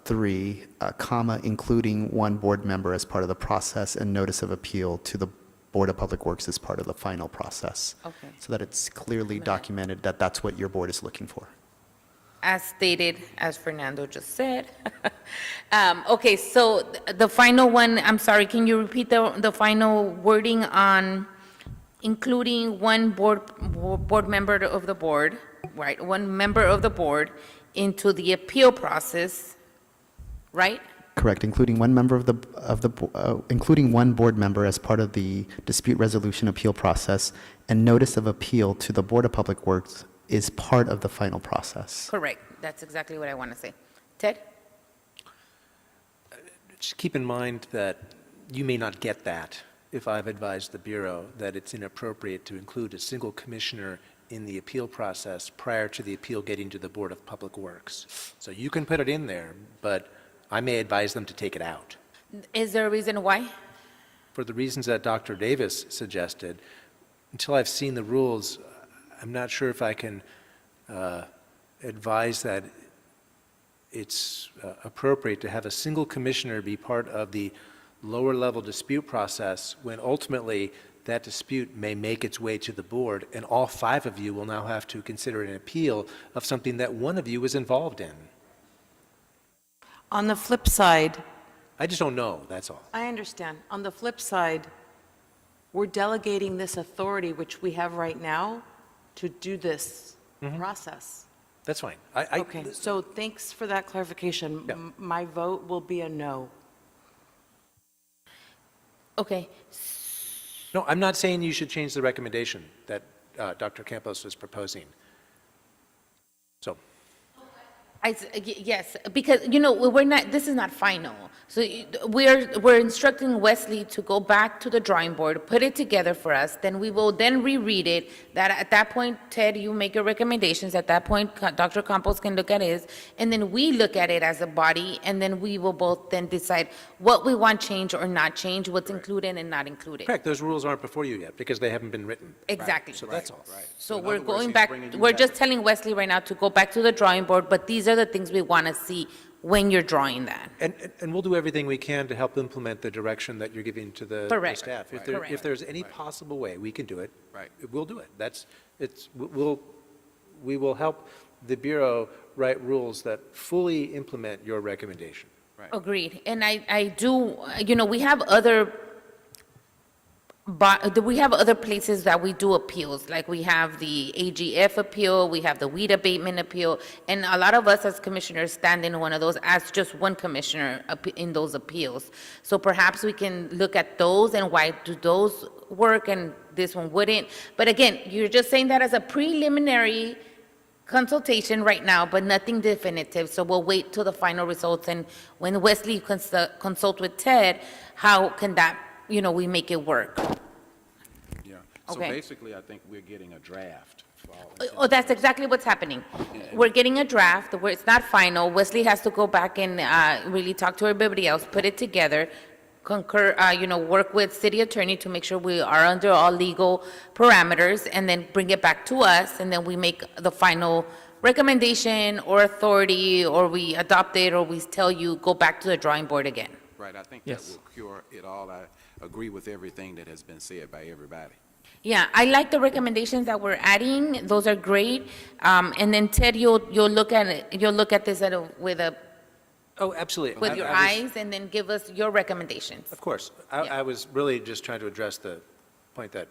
S1: 3, comma, including 1 board member as part of the process and notice of appeal to the Board of Public Works as part of the final process.
S4: Okay.
S1: So that it's clearly documented that that's what your board is looking for.
S4: As stated, as Fernando just said. Okay, so the final one, I'm sorry, can you repeat the final wording on including 1 board member of the board, right? 1 member of the board into the appeal process, right?
S1: Correct, including 1 member including 1 board member as part of the dispute resolution appeal process, and notice of appeal to the Board of Public Works is part of the final process.
S4: Correct, that's exactly what I want to say. Ted?
S11: Just keep in mind that you may not get that if I've advised the Bureau that it's inappropriate to include a single commissioner in the appeal process prior to the appeal getting to the Board of Public Works. So you can put it in there, but I may advise them to take it out.
S4: Is there a reason why?
S11: For the reasons that Dr. Davis suggested, until I've seen the rules, I'm not sure if I can advise that it's appropriate to have a single commissioner be part of the lower level dispute process when ultimately that dispute may make its way to the board and all 5 of you will now have to consider an appeal of something that 1 of you was involved in.
S7: On the flip side,
S11: I just don't know, that's all.
S7: I understand. On the flip side, we're delegating this authority, which we have right now, to do this process.
S11: That's fine.
S7: Okay, so thanks for that clarification.
S11: Yeah.
S7: My vote will be a no.
S4: Okay,
S11: No, I'm not saying you should change the recommendation that Dr. Campos was proposing. So,
S4: yes, because, we're not, this is not final. So we're instructing Wesley to go back to the drawing board, put it together for us, then we will then reread it. That at that point, Ted, you make your recommendations. At that point, Dr. Campos can look at his, and then we look at it as a body, and then we will both then decide what we want changed or not changed, what's included and not included.
S11: correct, those rules aren't before you yet because they haven't been written.
S4: Exactly.
S11: So that's all.
S6: Right.
S4: So
S6: in
S4: we're
S6: other words,
S4: going
S6: he's
S4: back,
S6: bringing you
S4: we're
S6: back.
S4: just telling Wesley right now to go back to the drawing board, but these are the things we want to see when you're drawing that.
S11: And we'll do everything we can to help implement the direction that you're giving to the
S4: Correct.
S11: staff.
S4: Correct.
S11: If there's any possible way we can do it,
S6: Right.
S11: we'll do it. We will help the Bureau write rules that fully implement your recommendation.
S4: Agreed. And I do, we have other places that we do appeals, like we have the AGF appeal, we have the weed abatement appeal, and a lot of us as commissioners stand in one of those as just one commissioner in those appeals. So perhaps we can look at those and why do those work and this one wouldn't. But again, you're just saying that as a preliminary consultation right now, but nothing definitive. So we'll wait till the final results, and when Wesley consult with Ted, how can that, we make it work?
S6: Yeah. So
S4: Okay.
S6: basically, I think we're getting a draft. for all intents
S4: Oh, that's exactly what's happening. We're getting a draft, where it's not final. Wesley has to go back and really talk to everybody else, put it together, concur, work with city attorney to make sure we are under all legal parameters, and then bring it back to us, and then we make the final recommendation or authority, or we adopt it, or we tell you, go back to the drawing board again.
S6: Right, I think that
S12: Yes.
S6: will cure it all. I agree with everything that has been said by everybody.
S4: Yeah, I like the recommendations that we're adding. Those are great. And then Ted, you'll look at it, you'll look at this
S11: Oh, absolutely.
S4: with
S11: I-
S4: your
S11: I was-
S4: eyes, and then give us your recommendations.
S11: Of course.
S4: Yeah.
S11: I was really just trying to address the point that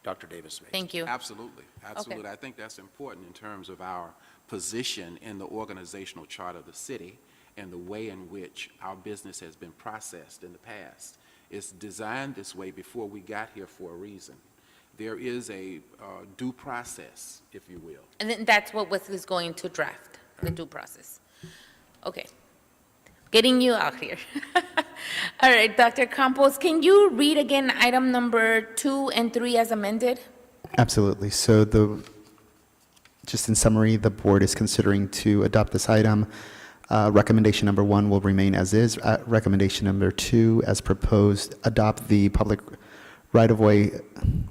S11: Dr. Davis made.
S4: Thank you.
S6: Absolutely, absolutely. I think that's important in terms of our position in the organizational chart of the city and the way in which our business has been processed in the past. It's designed this way before we got here for a reason. There is a due process, if you will.
S4: And then that's what Wesley's going to draft, the due process. Okay. Getting you out here. All right, Dr. Campos, can you read again item number 2 and 3 as amended?
S1: Absolutely. So just in summary, the board is considering to adopt this item. Recommendation number 1 will remain as is. Recommendation number 2, as proposed, adopt the public right-of-way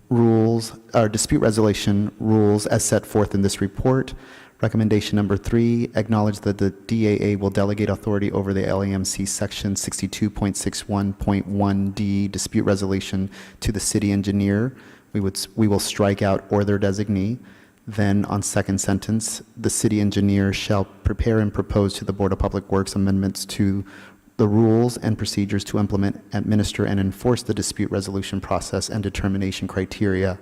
S1: rules, or dispute resolution rules as set forth in this report. Recommendation number 3, acknowledge that the DAA will delegate authority over the LAMC Section 62.61.1D dispute resolution to the city engineer. We will strike out "or their designee." Then on second sentence, the city engineer shall prepare and propose to the Board of Public Works amendments to the rules and procedures to implement, administer, and enforce the dispute resolution process and determination criteria,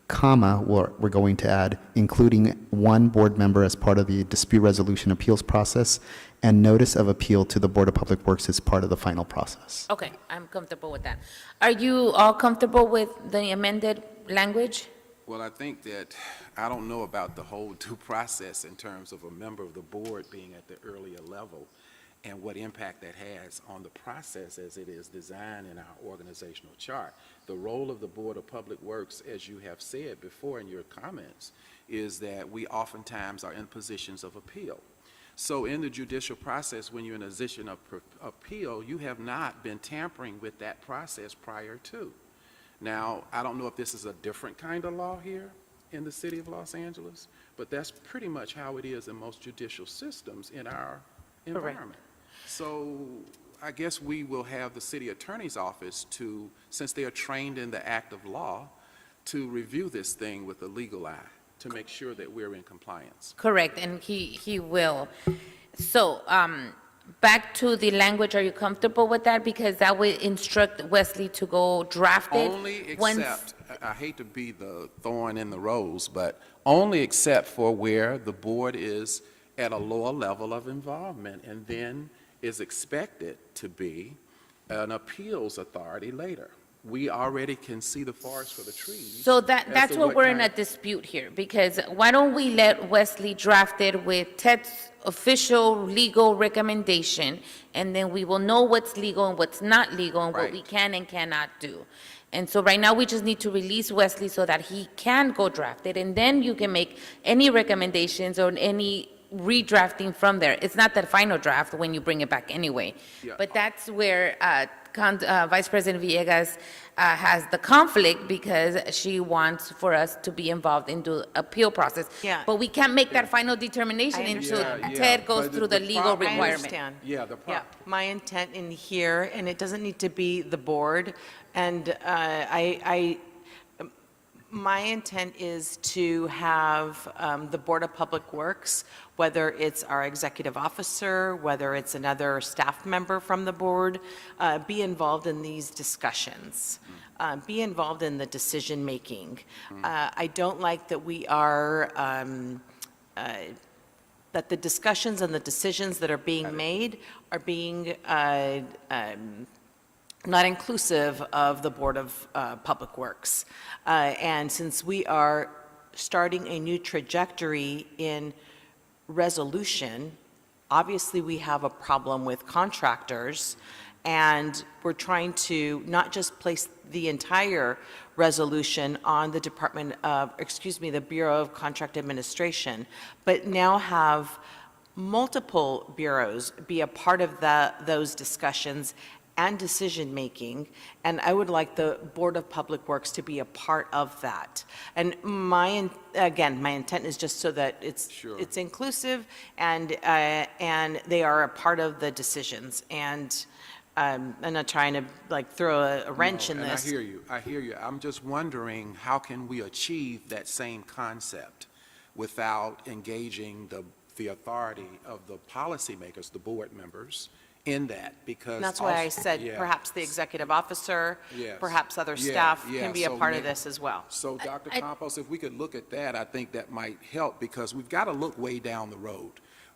S1: comma, we're going to add, including 1 board member as part of the dispute resolution appeals process, and notice of appeal to the Board of Public Works as part of the final process.
S4: Okay, I'm comfortable with that. Are you all comfortable with the amended language?
S6: Well, I think that, I don't know about the whole due process in terms of a member of the board being at the earlier level and what impact that has on the process as it is designed in our organizational chart. The role of the Board of Public Works, as you have said before in your comments, is that we oftentimes are in positions of appeal. So in the judicial process, when you're in a position of appeal, you have not been tampering with that process prior to. Now, I don't know if this is a different kind of law here in the city of Los Angeles, but that's pretty much how it is in most judicial systems in our environment. So I guess we will have the city attorney's office to, since they are trained in the act of law, to review this thing with a legal eye to make sure that we're in compliance.
S4: Correct, and he will. So, back to the language, are you comfortable with that? Because that would instruct Wesley to go draft it.
S6: Only
S4: once-
S6: except, I hate to be the thorn in the rose, but only except for where the board is at a lower level of involvement and then is expected to be an appeals authority later. We already can see the forest for the trees.
S4: So
S6: as
S4: that's
S6: to
S4: what we're in a
S6: kind-
S4: dispute here, because why don't we let Wesley draft it with Ted's official legal recommendation, and then we will know what's legal and what's not legal, and what we
S6: Right.
S4: can and cannot do. And so right now, we just need to release Wesley so that he can go draft it, and then you can make any recommendations or any redrafting from there. It's not the final draft when you bring it back anyway.
S6: Yeah.
S4: But that's where Vice President Villegas has the conflict, because she wants for us to be involved in the appeal process.
S7: Yeah.
S4: But we can't make that final determination
S7: I
S4: until
S6: understand.
S4: Ted goes
S6: But
S4: through the legal
S6: problem-
S7: I
S4: requirement.
S7: understand.
S6: Yeah, the
S7: Yeah,
S6: problem.
S7: my intent in here, and it doesn't need to be the board, and my intent is to have the Board of Public Works, whether it's our executive officer, whether it's another staff member from the board, be involved in these discussions, be involved in the decision-making. I don't like that we are, that the discussions and the decisions that are being made are being not inclusive of the Board of Public Works. And since we are starting a new trajectory in resolution, obviously we have a problem with contractors, and we're trying to not just place the entire resolution on the the Bureau of Contract Administration, but now have multiple bureaus be a part of those discussions and decision-making, and I would like the Board of Public Works to be a part of that. And again, my intent is just so that it's inclusive and they are a part of the decisions. And I'm not trying to like throw a wrench in this.
S6: I hear you. I'm just wondering, how can we achieve that same concept without engaging the authority of the policymakers, the board members, in that? Because
S7: And that's why I said
S6: Yeah.
S7: perhaps the executive officer,
S6: Yes.
S7: perhaps other
S6: Yeah,
S7: staff
S6: yeah,
S7: can be a
S6: so
S7: part of
S6: maybe-
S7: this as well.
S6: So, Dr. Campos, if we could look at that, I think that might help, because we've got to look way down the road.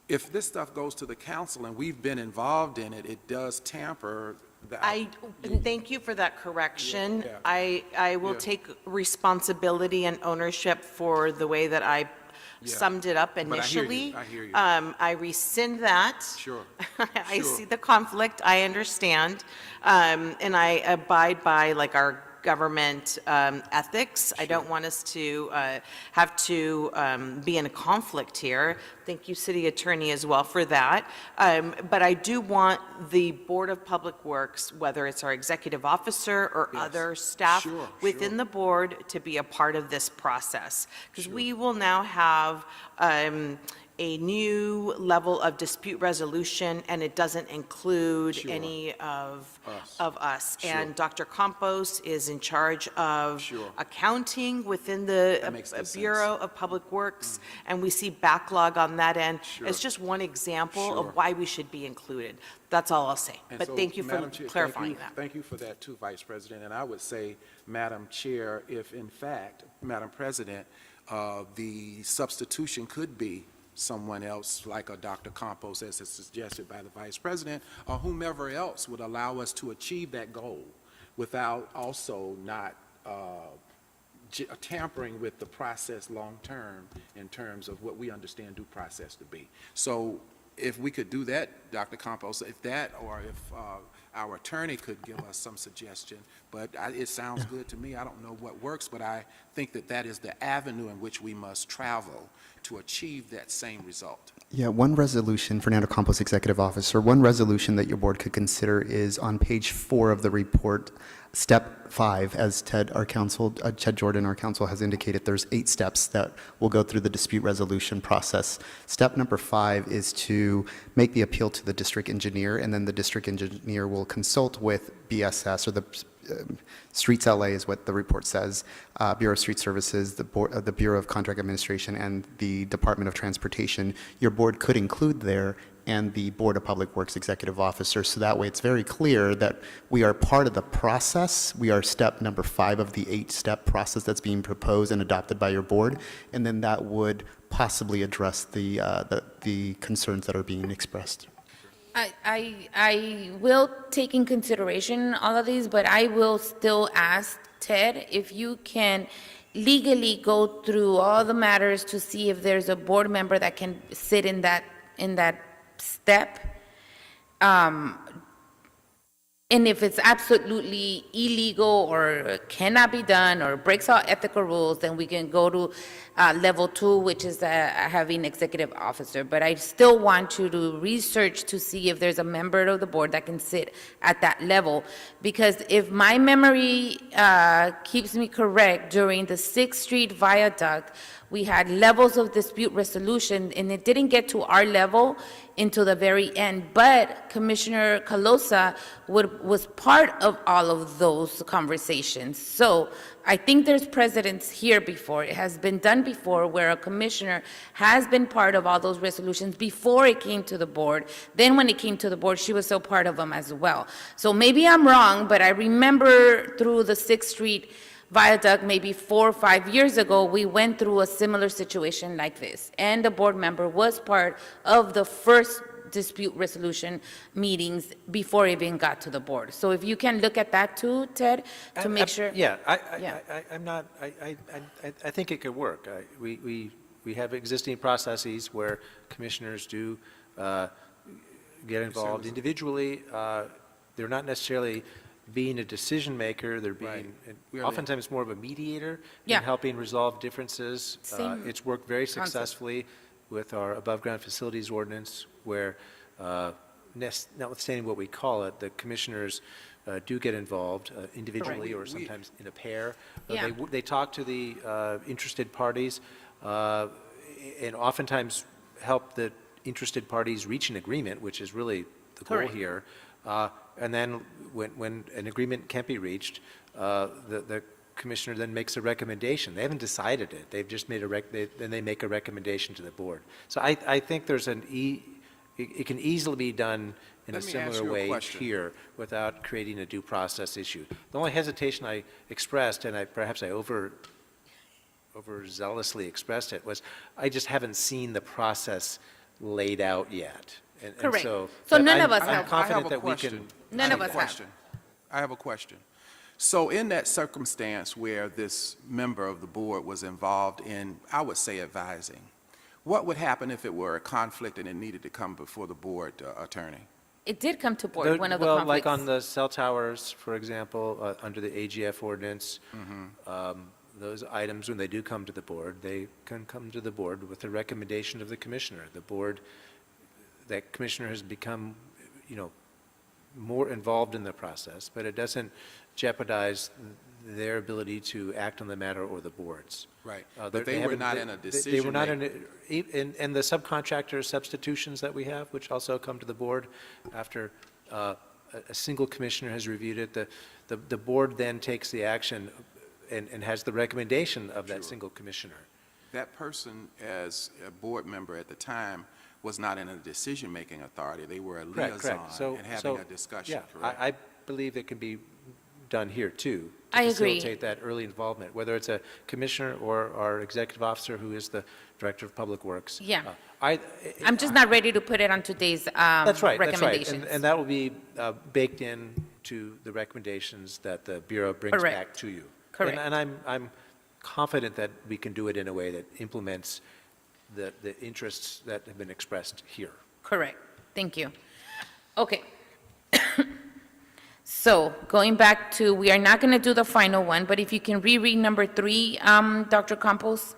S6: If this stuff goes to the council and we've been involved in it, it does tamper the.
S7: Thank you for that correction.
S6: Yeah.
S7: I will
S6: Yeah.
S7: take responsibility and ownership for the way that I summed it up
S6: But I hear you.
S7: initially.
S6: I hear you.
S7: I rescind that.
S6: Sure.
S7: I
S6: Sure.
S7: see the conflict, I understand, and I abide by like our government ethics. I don't want us to have to be in a conflict here. Thank you, City Attorney, as well for that. But I do want the Board of Public Works, whether it's our executive officer or
S6: Yes.
S7: other staff
S6: Sure,
S7: within
S6: sure.
S7: the board, to be a part of this process. Because we will now have a new level of dispute resolution, and it doesn't include
S6: Sure.
S7: any of
S6: Us.
S7: us.
S6: Sure.
S7: And Dr. Campos is in charge of
S6: Sure.
S7: accounting within the
S6: That makes no
S7: Bureau of Public Works, and we see backlog on that end.
S6: Sure.
S7: It's just one example
S6: Sure.
S7: of why we should be included. That's all I'll say.
S6: And
S7: But
S6: so,
S7: thank you for
S6: Madam Chair,
S7: clarifying that.
S6: Thank you for that too, Vice President. And I would say, Madam Chair, if in fact, Madam President, the substitution could be someone else, like a Dr. Campos, as is suggested by the Vice President, or whomever else would allow us to achieve that goal without also not tampering with the process long-term in terms of what we understand due process to be. So if we could do that, Dr. Campos, if that, or if our attorney could give us some suggestion, but it sounds good to me. I don't know what works, but I think that that is the avenue in which we must travel to achieve that same result.
S1: Yeah, one resolution, Fernando Campos, Executive Officer, one resolution that your board could consider is on page 4 of the report, step 5, as Ted Jordan, our counsel, has indicated, there's 8 steps that will go through the dispute resolution process. Step number 5 is to make the appeal to the district engineer, and then the district engineer will consult with BSS, or the Streets LA is what the report says, Bureau of Street Services, the Bureau of Contract Administration, and the Department of Transportation. Your board could include there, and the Board of Public Works Executive Officer, so that way it's very clear that we are part of the process. We are step number 5 of the 8-step process that's being proposed and adopted by your board, and then that would possibly address the concerns that are being expressed.
S4: I will take in consideration all of these, but I will still ask Ted if you can legally go through all the matters to see if there's a board member that can sit in that step. And if it's absolutely illegal or cannot be done or breaks all ethical rules, then we can go to level 2, which is having executive officer. But I still want you to research to see if there's a member of the board that can sit at that level. Because if my memory keeps me correct, during the 6th Street Viaduct, we had levels of dispute resolution, and it didn't get to our level until the very end. But Commissioner Calosa was part of all of those conversations. So I think there's precedents here before. It has been done before where a commissioner has been part of all those resolutions before it came to the board. Then when it came to the board, she was still part of them as well. So maybe I'm wrong, but I remember through the 6th Street Viaduct, maybe 4 or 5 years ago, we went through a similar situation like this. And the board member was part of the first dispute resolution meetings before it even got to the board. So if you can look at that too, Ted, to make sure.
S11: Yeah,
S4: Yeah.
S11: I'm not, I think it could work. We have existing processes where commissioners do get involved individually. They're not necessarily being a decision maker, they're being oftentimes more of a mediator
S4: Yeah.
S11: in helping resolve differences.
S4: Same
S11: It's worked very
S4: concept.
S11: successfully with our above ground facilities ordinance, where notwithstanding what we call it, the commissioners do get involved individually or sometimes in a pair.
S4: Yeah.
S11: They talk to the interested parties and oftentimes help the interested parties reach an agreement, which is really the goal
S4: Correct.
S11: here. And then when an agreement can't be reached, the commissioner then makes a recommendation. They haven't decided it. They've just made then they make a recommendation to the board. So I think there's it can easily be done in a
S6: Let me ask
S11: similar
S6: you a
S11: way
S6: question.
S11: here without creating a due process issue. The only hesitation I expressed, and perhaps I overzealously expressed it, was I just haven't seen the process laid out yet. And
S4: Correct.
S11: so
S4: So
S11: but
S4: none
S11: I'm-
S4: of us
S11: I'm
S4: have.
S6: I have
S11: confident
S6: a
S11: that we
S6: question.
S11: can.
S4: None
S6: I
S4: of
S6: have a
S4: us have.
S6: question. I have a question. So in that circumstance where this member of the board was involved in, I would say, advising, what would happen if it were a conflict and it needed to come before the board attorney?
S4: It did come to board, one of the
S11: Well,
S4: conflicts.
S11: like on the cell towers, for example, under the AGF ordinance, those items, when they do come to the board, they can come to the board with the recommendation of the commissioner. The board, that commissioner has become, more involved in the process, but it doesn't jeopardize their ability to act on the matter or the board's.
S6: Right.
S11: They
S6: But they were
S11: haven't-
S6: not in a
S11: They were not
S6: decision.
S11: and the subcontractor substitutions that we have, which also come to the board after a single commissioner has reviewed it, the board then takes the action and has the recommendation of that single commissioner.
S6: That person, as a board member at the time, was not in a decision-making authority. They were a
S11: Correct.
S6: liaison
S11: So,
S6: and having a discussion, correct?
S11: I believe it can be done here, too.
S4: I agree.
S11: To facilitate that early involvement, whether it's a commissioner or our executive officer, who is the director of public works.
S4: Yeah.
S11: I,
S4: I'm just not ready to put it on today's
S11: That's right, that's right.
S4: recommendations.
S11: And that will be baked in to the recommendations that the Bureau brings
S4: Correct.
S11: back to you.
S4: Correct.
S11: And I'm confident that we can do it in a way that implements the interests that have been expressed here.
S4: Correct. Thank you. Okay. So going back to, we are not going to do the final one, but if you can reread number 3, Dr. Campos?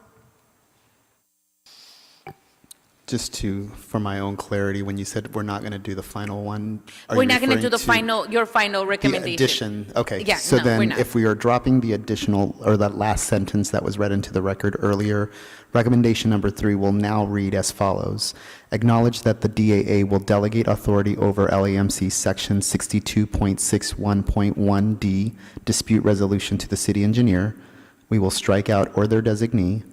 S1: Just for my own clarity, when you said we're not going to do the final one, are
S4: We're
S1: you
S4: not going to do
S1: referring
S4: the your final
S1: The
S4: recommendation.
S1: addition, okay.
S4: Yeah,
S1: So
S4: no, we're
S1: then,
S4: not.
S1: if we are dropping the additional, or that last sentence that was read into the record earlier, recommendation number 3 will now read as follows. Acknowledge that the DAA will delegate authority over LAMC Section 62.61.1D dispute resolution to the city engineer. We will strike out "or their designee."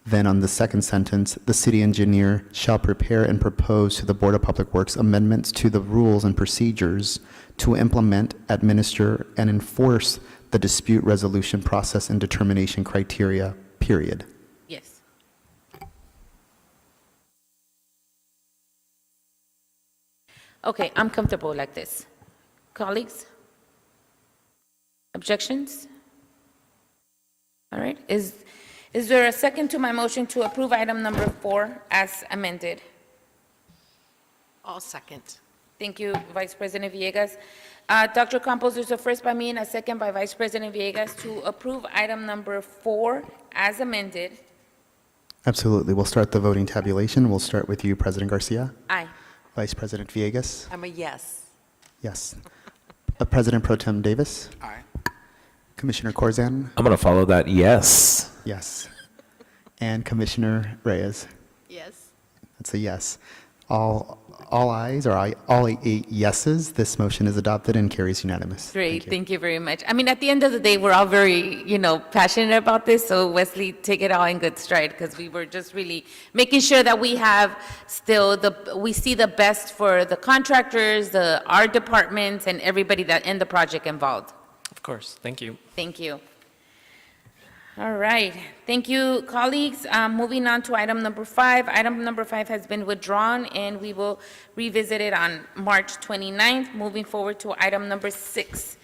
S1: Then on the second sentence, the city engineer shall prepare and propose to the Board of Public Works amendments to the rules and procedures to implement, administer, and enforce the dispute resolution process and determination criteria, period.
S4: Yes. Okay, I'm comfortable like this. Colleagues? Objections? All right, is there a second to my motion to approve item number 4 as amended?
S7: All second.
S4: Thank you, Vice President Villegas. Dr. Campos, there's a first by me and a second by Vice President Villegas to approve item number 4 as amended.
S1: Absolutely. We'll start the voting tabulation. We'll start with you, President Garcia.
S4: Aye.
S1: Vice President Villegas?
S7: I'm a yes.
S1: Yes. President Pro Tem Davis?
S6: Aye.
S1: Commissioner Corzan?
S13: I'm going to follow that yes.
S1: Yes. And Commissioner Reyes?
S8: Yes.
S1: That's a yes. All ayes, or all 8 yeses, this motion is adopted and carries unanimous.
S4: Great,
S1: Thank you.
S4: thank you very much. I mean, at the end of the day, we're all very, passionate about this, so Wesley, take it all in good stride, because we were just really making sure that we have still we see the best for the contractors, our departments, and everybody that in the project involved.
S12: Of course, thank you.
S4: Thank you. All right, thank you, colleagues. Moving on to item number 5. Item number 5 has been withdrawn, and we will revisit it on March 29th. Moving forward to item number 6.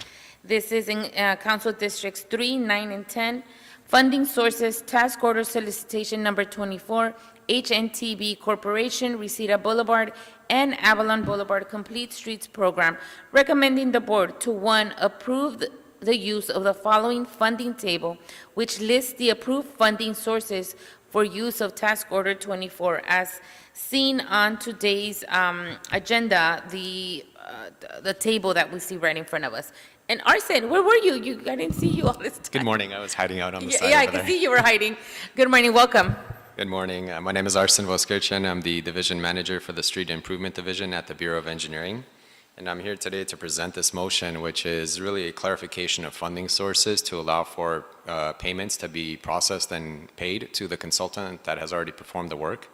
S4: This is in Council Districts 3, 9, and 10. Funding Sources Task Order Solicitation Number 24, HNTB Corporation, Reseda Boulevard and Avalon Boulevard Complete Streets Program, recommending the board to, 1, approve the use of the following funding table, which lists the approved funding sources for use of Task Order 24. As seen on today's agenda, the table that we see right in front of us. And Arsen, where were you? I didn't see you all this time.
S14: Good morning. I was hiding out on the side
S4: Yeah, I
S14: over
S4: can
S14: there.
S4: see you were hiding. Good morning, welcome.
S14: Good morning. My name is Arsen Voskirchen. I'm the division manager for the Street Improvement Division at the Bureau of Engineering. And I'm here today to present this motion, which is really a clarification of funding sources to allow for payments to be processed and paid to the consultant that has already performed the work.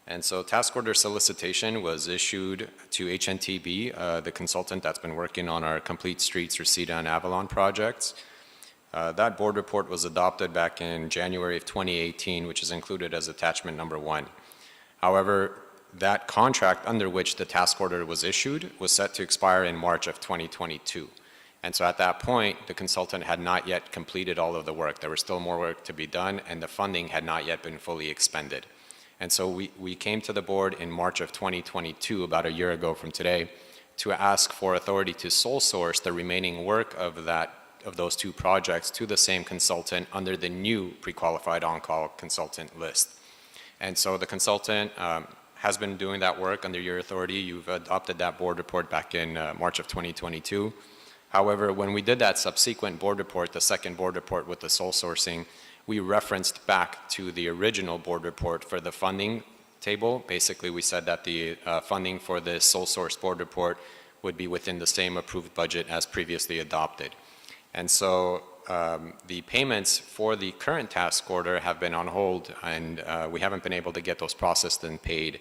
S14: And so task order solicitation was issued to HNTB, the consultant that's been working on our Complete Streets, Reseda, and Avalon projects. That board report was adopted back in January of 2018, which is included as attachment number 1. However, that contract under which the task order was issued was set to expire in March of 2022. And so at that point, the consultant had not yet completed all of the work. There was still more work to be done, and the funding had not yet been fully expended. And so we came to the board in March of 2022, about a year ago from today, to ask for authority to sole source the remaining work of those 2 projects to the same consultant under the new pre-qualified on-call consultant list. And so the consultant has been doing that work under your authority. You've adopted that board report back in March of 2022. However, when we did that subsequent board report, the second board report with the sole sourcing, we referenced back to the original board report for the funding table. Basically, we said that the funding for the sole source board report would be within the same approved budget as previously adopted. And so the payments for the current task order have been on hold, and we haven't been able to get those processed and paid.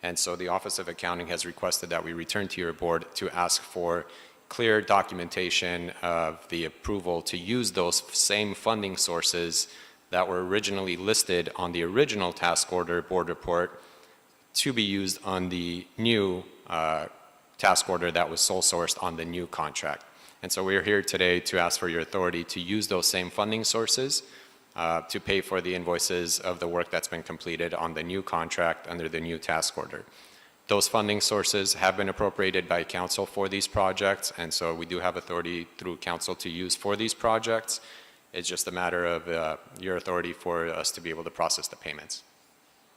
S14: And so the Office of Accounting has requested that we return to your board to ask for clear documentation of the approval to use those same funding sources that were originally listed on the original task order board report to be used on the new task order that was sole sourced on the new contract. And so we're here today to ask for your authority to use those same funding sources to pay for the invoices of the work that's been completed on the new contract under the new task order. Those funding sources have been appropriated by council for these projects, and so we do have authority through council to use for these projects. It's just a matter of your authority for us to be able to process the payments.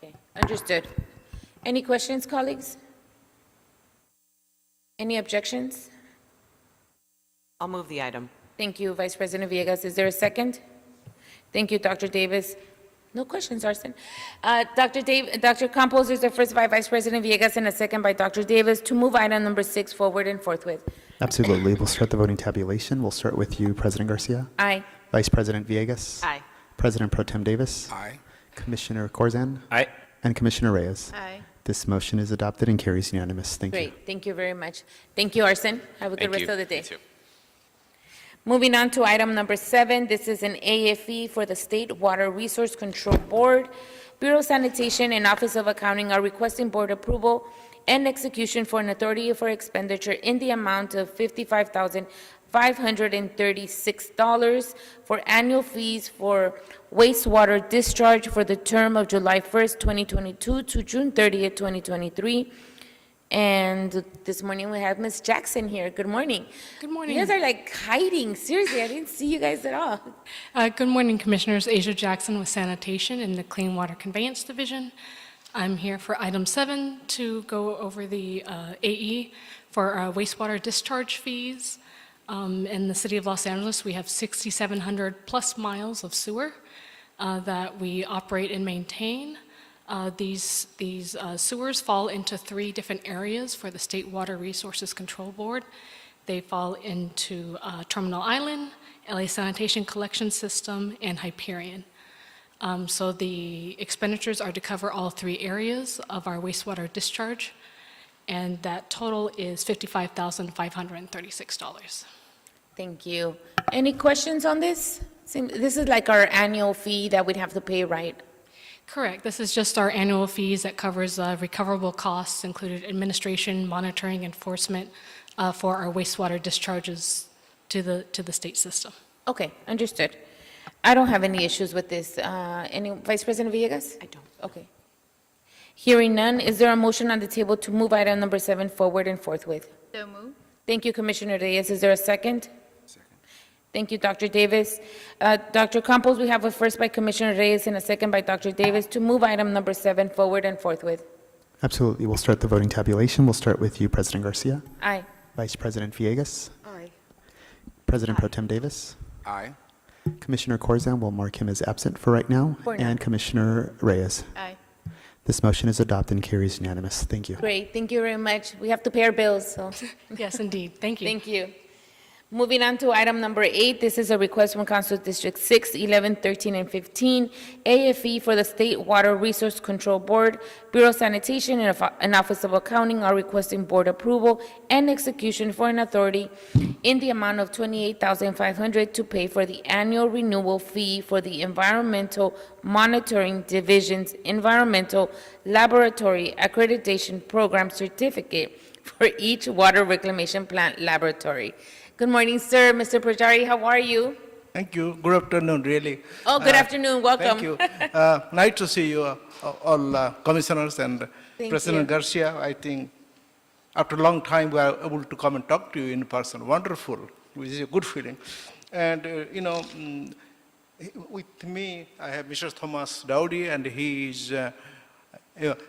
S4: Okay, understood. Any questions, colleagues? Any objections?
S7: I'll move the item.
S4: Thank you, Vice President Villegas. Is there a second? Thank you, Dr. Davis. No questions, Arsen. Dr. Campos is the first by Vice President Villegas and a second by Dr. Davis to move item number 6 forward and forthwith.
S1: Absolutely. We'll start the voting tabulation. We'll start with you, President Garcia.
S4: Aye.
S1: Vice President Villegas.
S7: Aye.
S1: President Pro Tem Davis.
S6: Aye.
S1: Commissioner Corzan.
S11: Aye.
S1: And Commissioner Reyes.
S8: Aye.
S1: This motion is adopted and carries unanimous. Thank you.
S4: Great, thank you very much. Thank you, Arsen. Have a good
S14: Thank
S4: rest
S14: you.
S4: of the day.
S14: You too.
S4: Moving on to item number 7, this is an AFE for the State Water Resource Control Board. Bureau of Sanitation and Office of Accounting are requesting board approval and execution for an authority for expenditure in the amount of $55,536 for annual fees for wastewater discharge for the term of July 1st, 2022 to June 30th, 2023. And this morning we have Ms. Jackson here. Good morning.
S15: Good morning.
S4: You guys are like hiding. Seriously, I didn't see you guys at all.
S15: Good morning, Commissioners. Asia Jackson with Sanitation in the Clean Water Conveyance Division. I'm here for item 7 to go over the AE for wastewater discharge fees. In the city of Los Angeles, we have 6,700 plus miles of sewer that we operate and maintain. These sewers fall into 3 different areas for the State Water Resources Control Board. They fall into Terminal Island, LA Sanitation Collection System, and Hyperion. So the expenditures are to cover all 3 areas of our wastewater discharge, and that total is $55,536.
S4: Thank you. Any questions on this? This is like our annual fee that we'd have to pay, right?
S15: Correct. This is just our annual fees that covers recoverable costs, included administration, monitoring, enforcement for our wastewater discharges to the state system.
S4: Okay, understood. I don't have any issues with this. Any, Vice President Villegas?
S7: I don't.
S4: Okay. Hearing none, is there a motion on the table to move item number 7 forward and forthwith?
S8: So moved.
S4: Thank you, Commissioner Reyes. Is there a second?
S6: Second.
S4: Thank you, Dr. Davis. Dr. Campos, we have a first by Commissioner Reyes and a second by Dr. Davis to move item number 7 forward and forthwith.
S1: Absolutely. We'll start the voting tabulation. We'll start with you, President Garcia.
S4: Aye.
S1: Vice President Villegas.
S7: Aye.
S1: President Pro Tem Davis.
S6: Aye.
S1: Commissioner Corzine, we'll mark him as absent for right now.
S4: For now.
S1: And Commissioner Reyes.
S8: Aye.
S1: This motion is adopted and carries unanimous. Thank you.
S4: Great, thank you very much. We have to pay our bills, so.
S15: Yes, indeed. Thank you.
S4: Thank you. Moving on to item number 8, this is a request from Council District 6, 11, 13, and 15, AFE for the State Water Resource Control Board, Bureau of Sanitation, and Office of Accounting are requesting board approval and execution for an authority in the amount of $28,500 to pay for the annual renewal fee for the Environmental Monitoring Division's Environmental Laboratory Accreditation Program Certificate for each water reclamation plant laboratory. Good morning, sir. Mr. Pujari, how are you?
S16: Thank you. Good afternoon, really.
S4: Oh, good afternoon. Welcome.
S16: Thank you. Nice to see you, all commissioners and
S4: Thank
S16: President
S4: you.
S16: Garcia. I think after a long time we are able to come and talk to you in person. Wonderful, which is a good feeling. And, with me, I have Mr. Thomas Dowdy, and he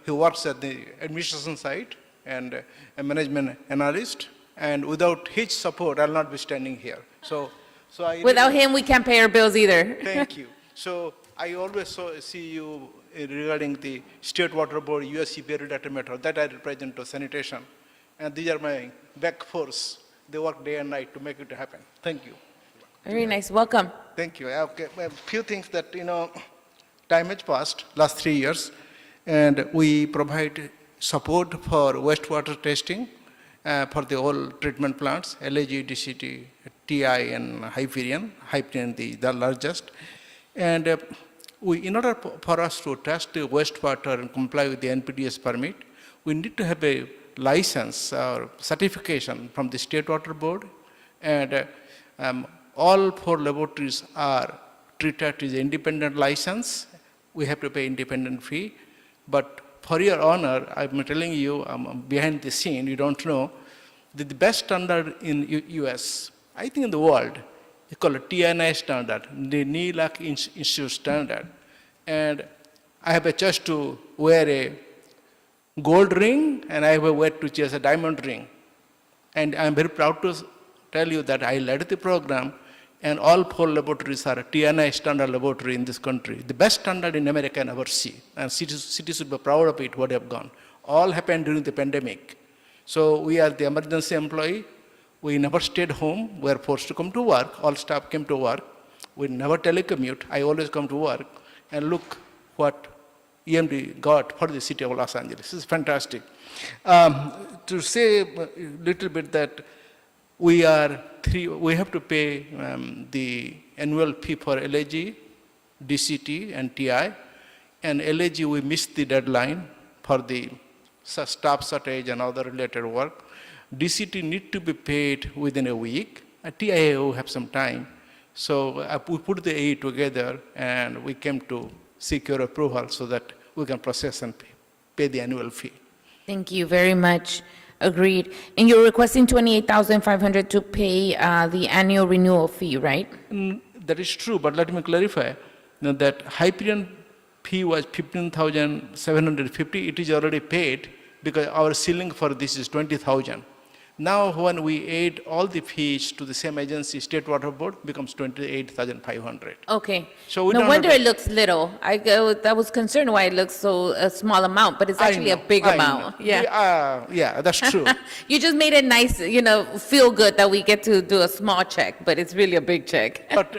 S16: works at the administration side and a management analyst. And without his support, I'll not be standing here. So I
S4: Without him, we can't pay our bills either.
S16: Thank you. So I always see you regarding the State Water Board, USCPA data matter that I represent to sanitation. And these are my back force. They work day and night to make it happen. Thank you.
S4: Very nice. Welcome.
S16: Thank you. Okay. A few things that, time has passed, last 3 years, and we provide support for wastewater testing for the all treatment plants, LAG, DCT, TI, and Hyperion the largest. And in order for us to test the wastewater and comply with the NPDES permit, we need to have a license or certification from the State Water Board. And all 4 laboratories are treated as independent license. We have to pay independent fee. But for your honor, I'm telling you, behind the scene, you don't know, that the best standard in US, I think in the world, is called a TNI standard, the NELAC Institute standard. And I have a choice to wear a gold ring, and I have a way to choose a diamond ring. And I'm very proud to tell you that I led the program, and all 4 laboratories are a TNI standard laboratory in this country. The best standard in America I never see. And cities should be proud of it, what they have gone. All happened during the pandemic. So we are the emergency employee. We never stayed home. We are forced to come to work. All staff came to work. We never telecommute. I always come to work. And look what EMD got for the city of Los Angeles. This is fantastic. To say a little bit that we have to pay the annual fee for LAG, DCT, and TI. And LAG, we missed the deadline for the staff shortage and other related work. DCT need to be paid within a week. TIA will have some time. So we put the AE together, and we came to seek your approval so that we can process and pay the annual fee.
S4: Thank you very much. Agreed. And you're requesting $28,500 to pay the annual renewal fee, right?
S16: That is true, but let me clarify that Hyperion fee was $15,750. It is already paid because our ceiling for this is $20,000. Now, when we add all the fees to the same agency, State Water Board, becomes $28,500.
S4: Okay.
S16: So we
S4: no
S16: don't
S4: wonder
S16: have
S4: it looks little. I was concerned why it looks so a small amount, but it's actually a big amount. Yeah.
S16: Yeah, that's true.
S4: You just made it nice, feel good that we get to do a small check, but it's really a big check.
S16: But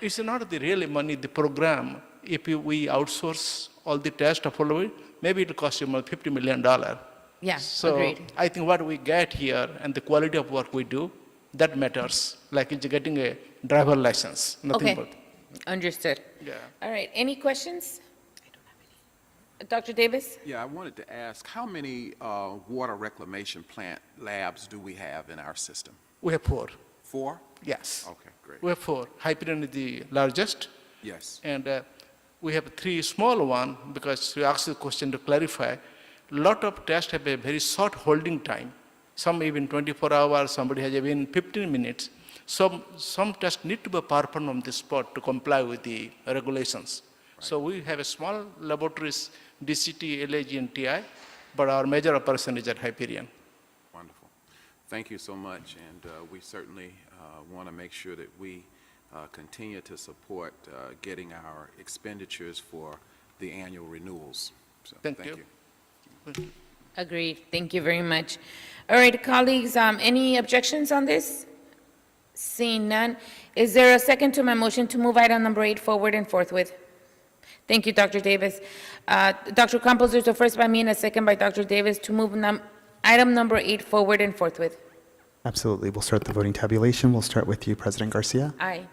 S16: it's not the real money, the program. If we outsource all the tests of following, maybe it will cost you $50 million.
S4: Yeah,
S16: So
S4: agreed.
S16: I think what we get here and the quality of work we do, that matters. Like it's getting a driver license, nothing
S4: Okay.
S16: but.
S4: Understood.
S16: Yeah.
S4: All right, any questions? Dr. Davis?
S6: Yeah, I wanted to ask, how many water reclamation plant labs do we have in our system?
S16: We have 4.
S6: 4?
S16: Yes.
S6: Okay, great.
S16: We have 4. Hyperion is the largest.
S6: Yes.
S16: And we have 3 small ones because we asked the question to clarify. Lot of tests have a very short holding time. Some even 24 hours, somebody has even 15 minutes. some tests need to be performed on the spot to comply with the regulations. So we have a small laboratories, DCT, LAG, and TI, but our major operation is at Hyperion.
S6: Wonderful. Thank you so much, and we certainly want to make sure that we continue to support getting our expenditures for the annual renewals. So,
S16: Thank you.
S4: Agreed. Thank you very much. All right, colleagues, any objections on this? Seeing none, is there a second to my motion to move item number 8 forward and forthwith? Thank you, Dr. Davis. Dr. Campos, there's a first by me and a second by Dr. Davis to move item number 8 forward and forthwith.
S1: Absolutely. We'll start the voting tabulation. We'll start with you, President Garcia.
S4: Aye.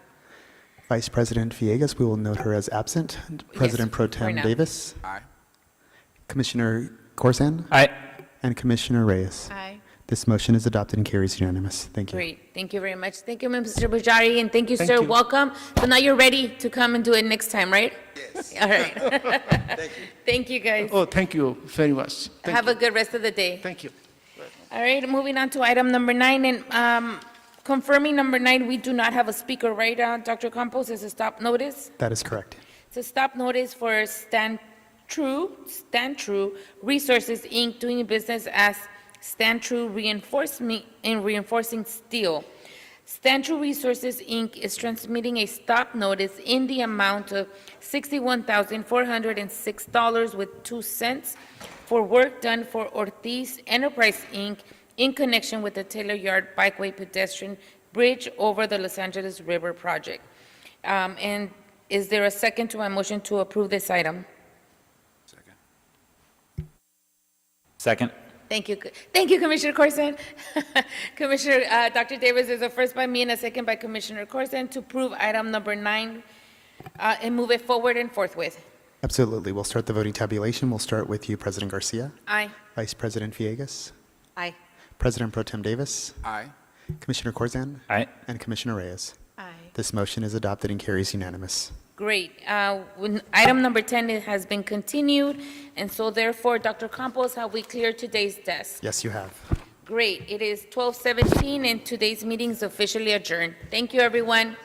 S1: Vice President Villegas, we will note her as absent. President Pro
S4: for
S1: Tem
S4: now.
S1: Davis.
S6: Aye.
S1: Commissioner Corzine.
S13: Aye.
S1: And Commissioner Reyes.
S8: Aye.
S1: This motion is adopted and carries unanimous. Thank you.
S4: Great. Thank you very much. Thank you, Mr. Bajari, and thank you,
S16: Thank
S4: sir.
S16: you.
S4: Welcome. So now you're ready to come and do it next time, right? Yes. All right. Thank you. Thank you, guys.
S16: Oh, thank you very much. Thank
S4: Have
S16: you.
S4: a good rest of the day.
S16: Thank you.
S4: All right, moving on to item number 9, and confirming number 9, we do not have a speaker, right, Dr. Campos? It's a stop notice?
S1: That is correct.
S4: It's a stop notice for Stand True Resources, Inc., doing business as Stand True Reinforcing Steel. Stand True Resources, Inc. is transmitting a stop notice in the amount of $61,406.02 for work done for Ortiz Enterprise, Inc. in connection with the Taylor Yard Bikeway pedestrian bridge over the Los Angeles River project. And is there a second to my motion to approve this item?
S6: Second.
S13: Second.
S4: Thank you. Thank you, Commissioner Corson. Commissioner, Dr. Davis is a first by me and a second by Commissioner Corson to approve item number 9 and move it forward and forthwith.
S1: Absolutely. We'll start the voting tabulation. We'll start with you, President Garcia.
S4: Aye.
S1: Vice President Villegas.
S7: Aye.
S1: President Pro Tem Davis.
S6: Aye.
S1: Commissioner Corzine.
S13: Aye.
S1: And Commissioner Reyes.
S8: Aye.
S1: This motion is adopted and carries unanimous.
S4: Great. Item number 10 it has been continued, and so therefore, Dr. Campos, have we cleared today's desk?
S1: Yes, you have.
S4: Great. It is 12:17, and today's meeting is officially adjourned. Thank you, everyone.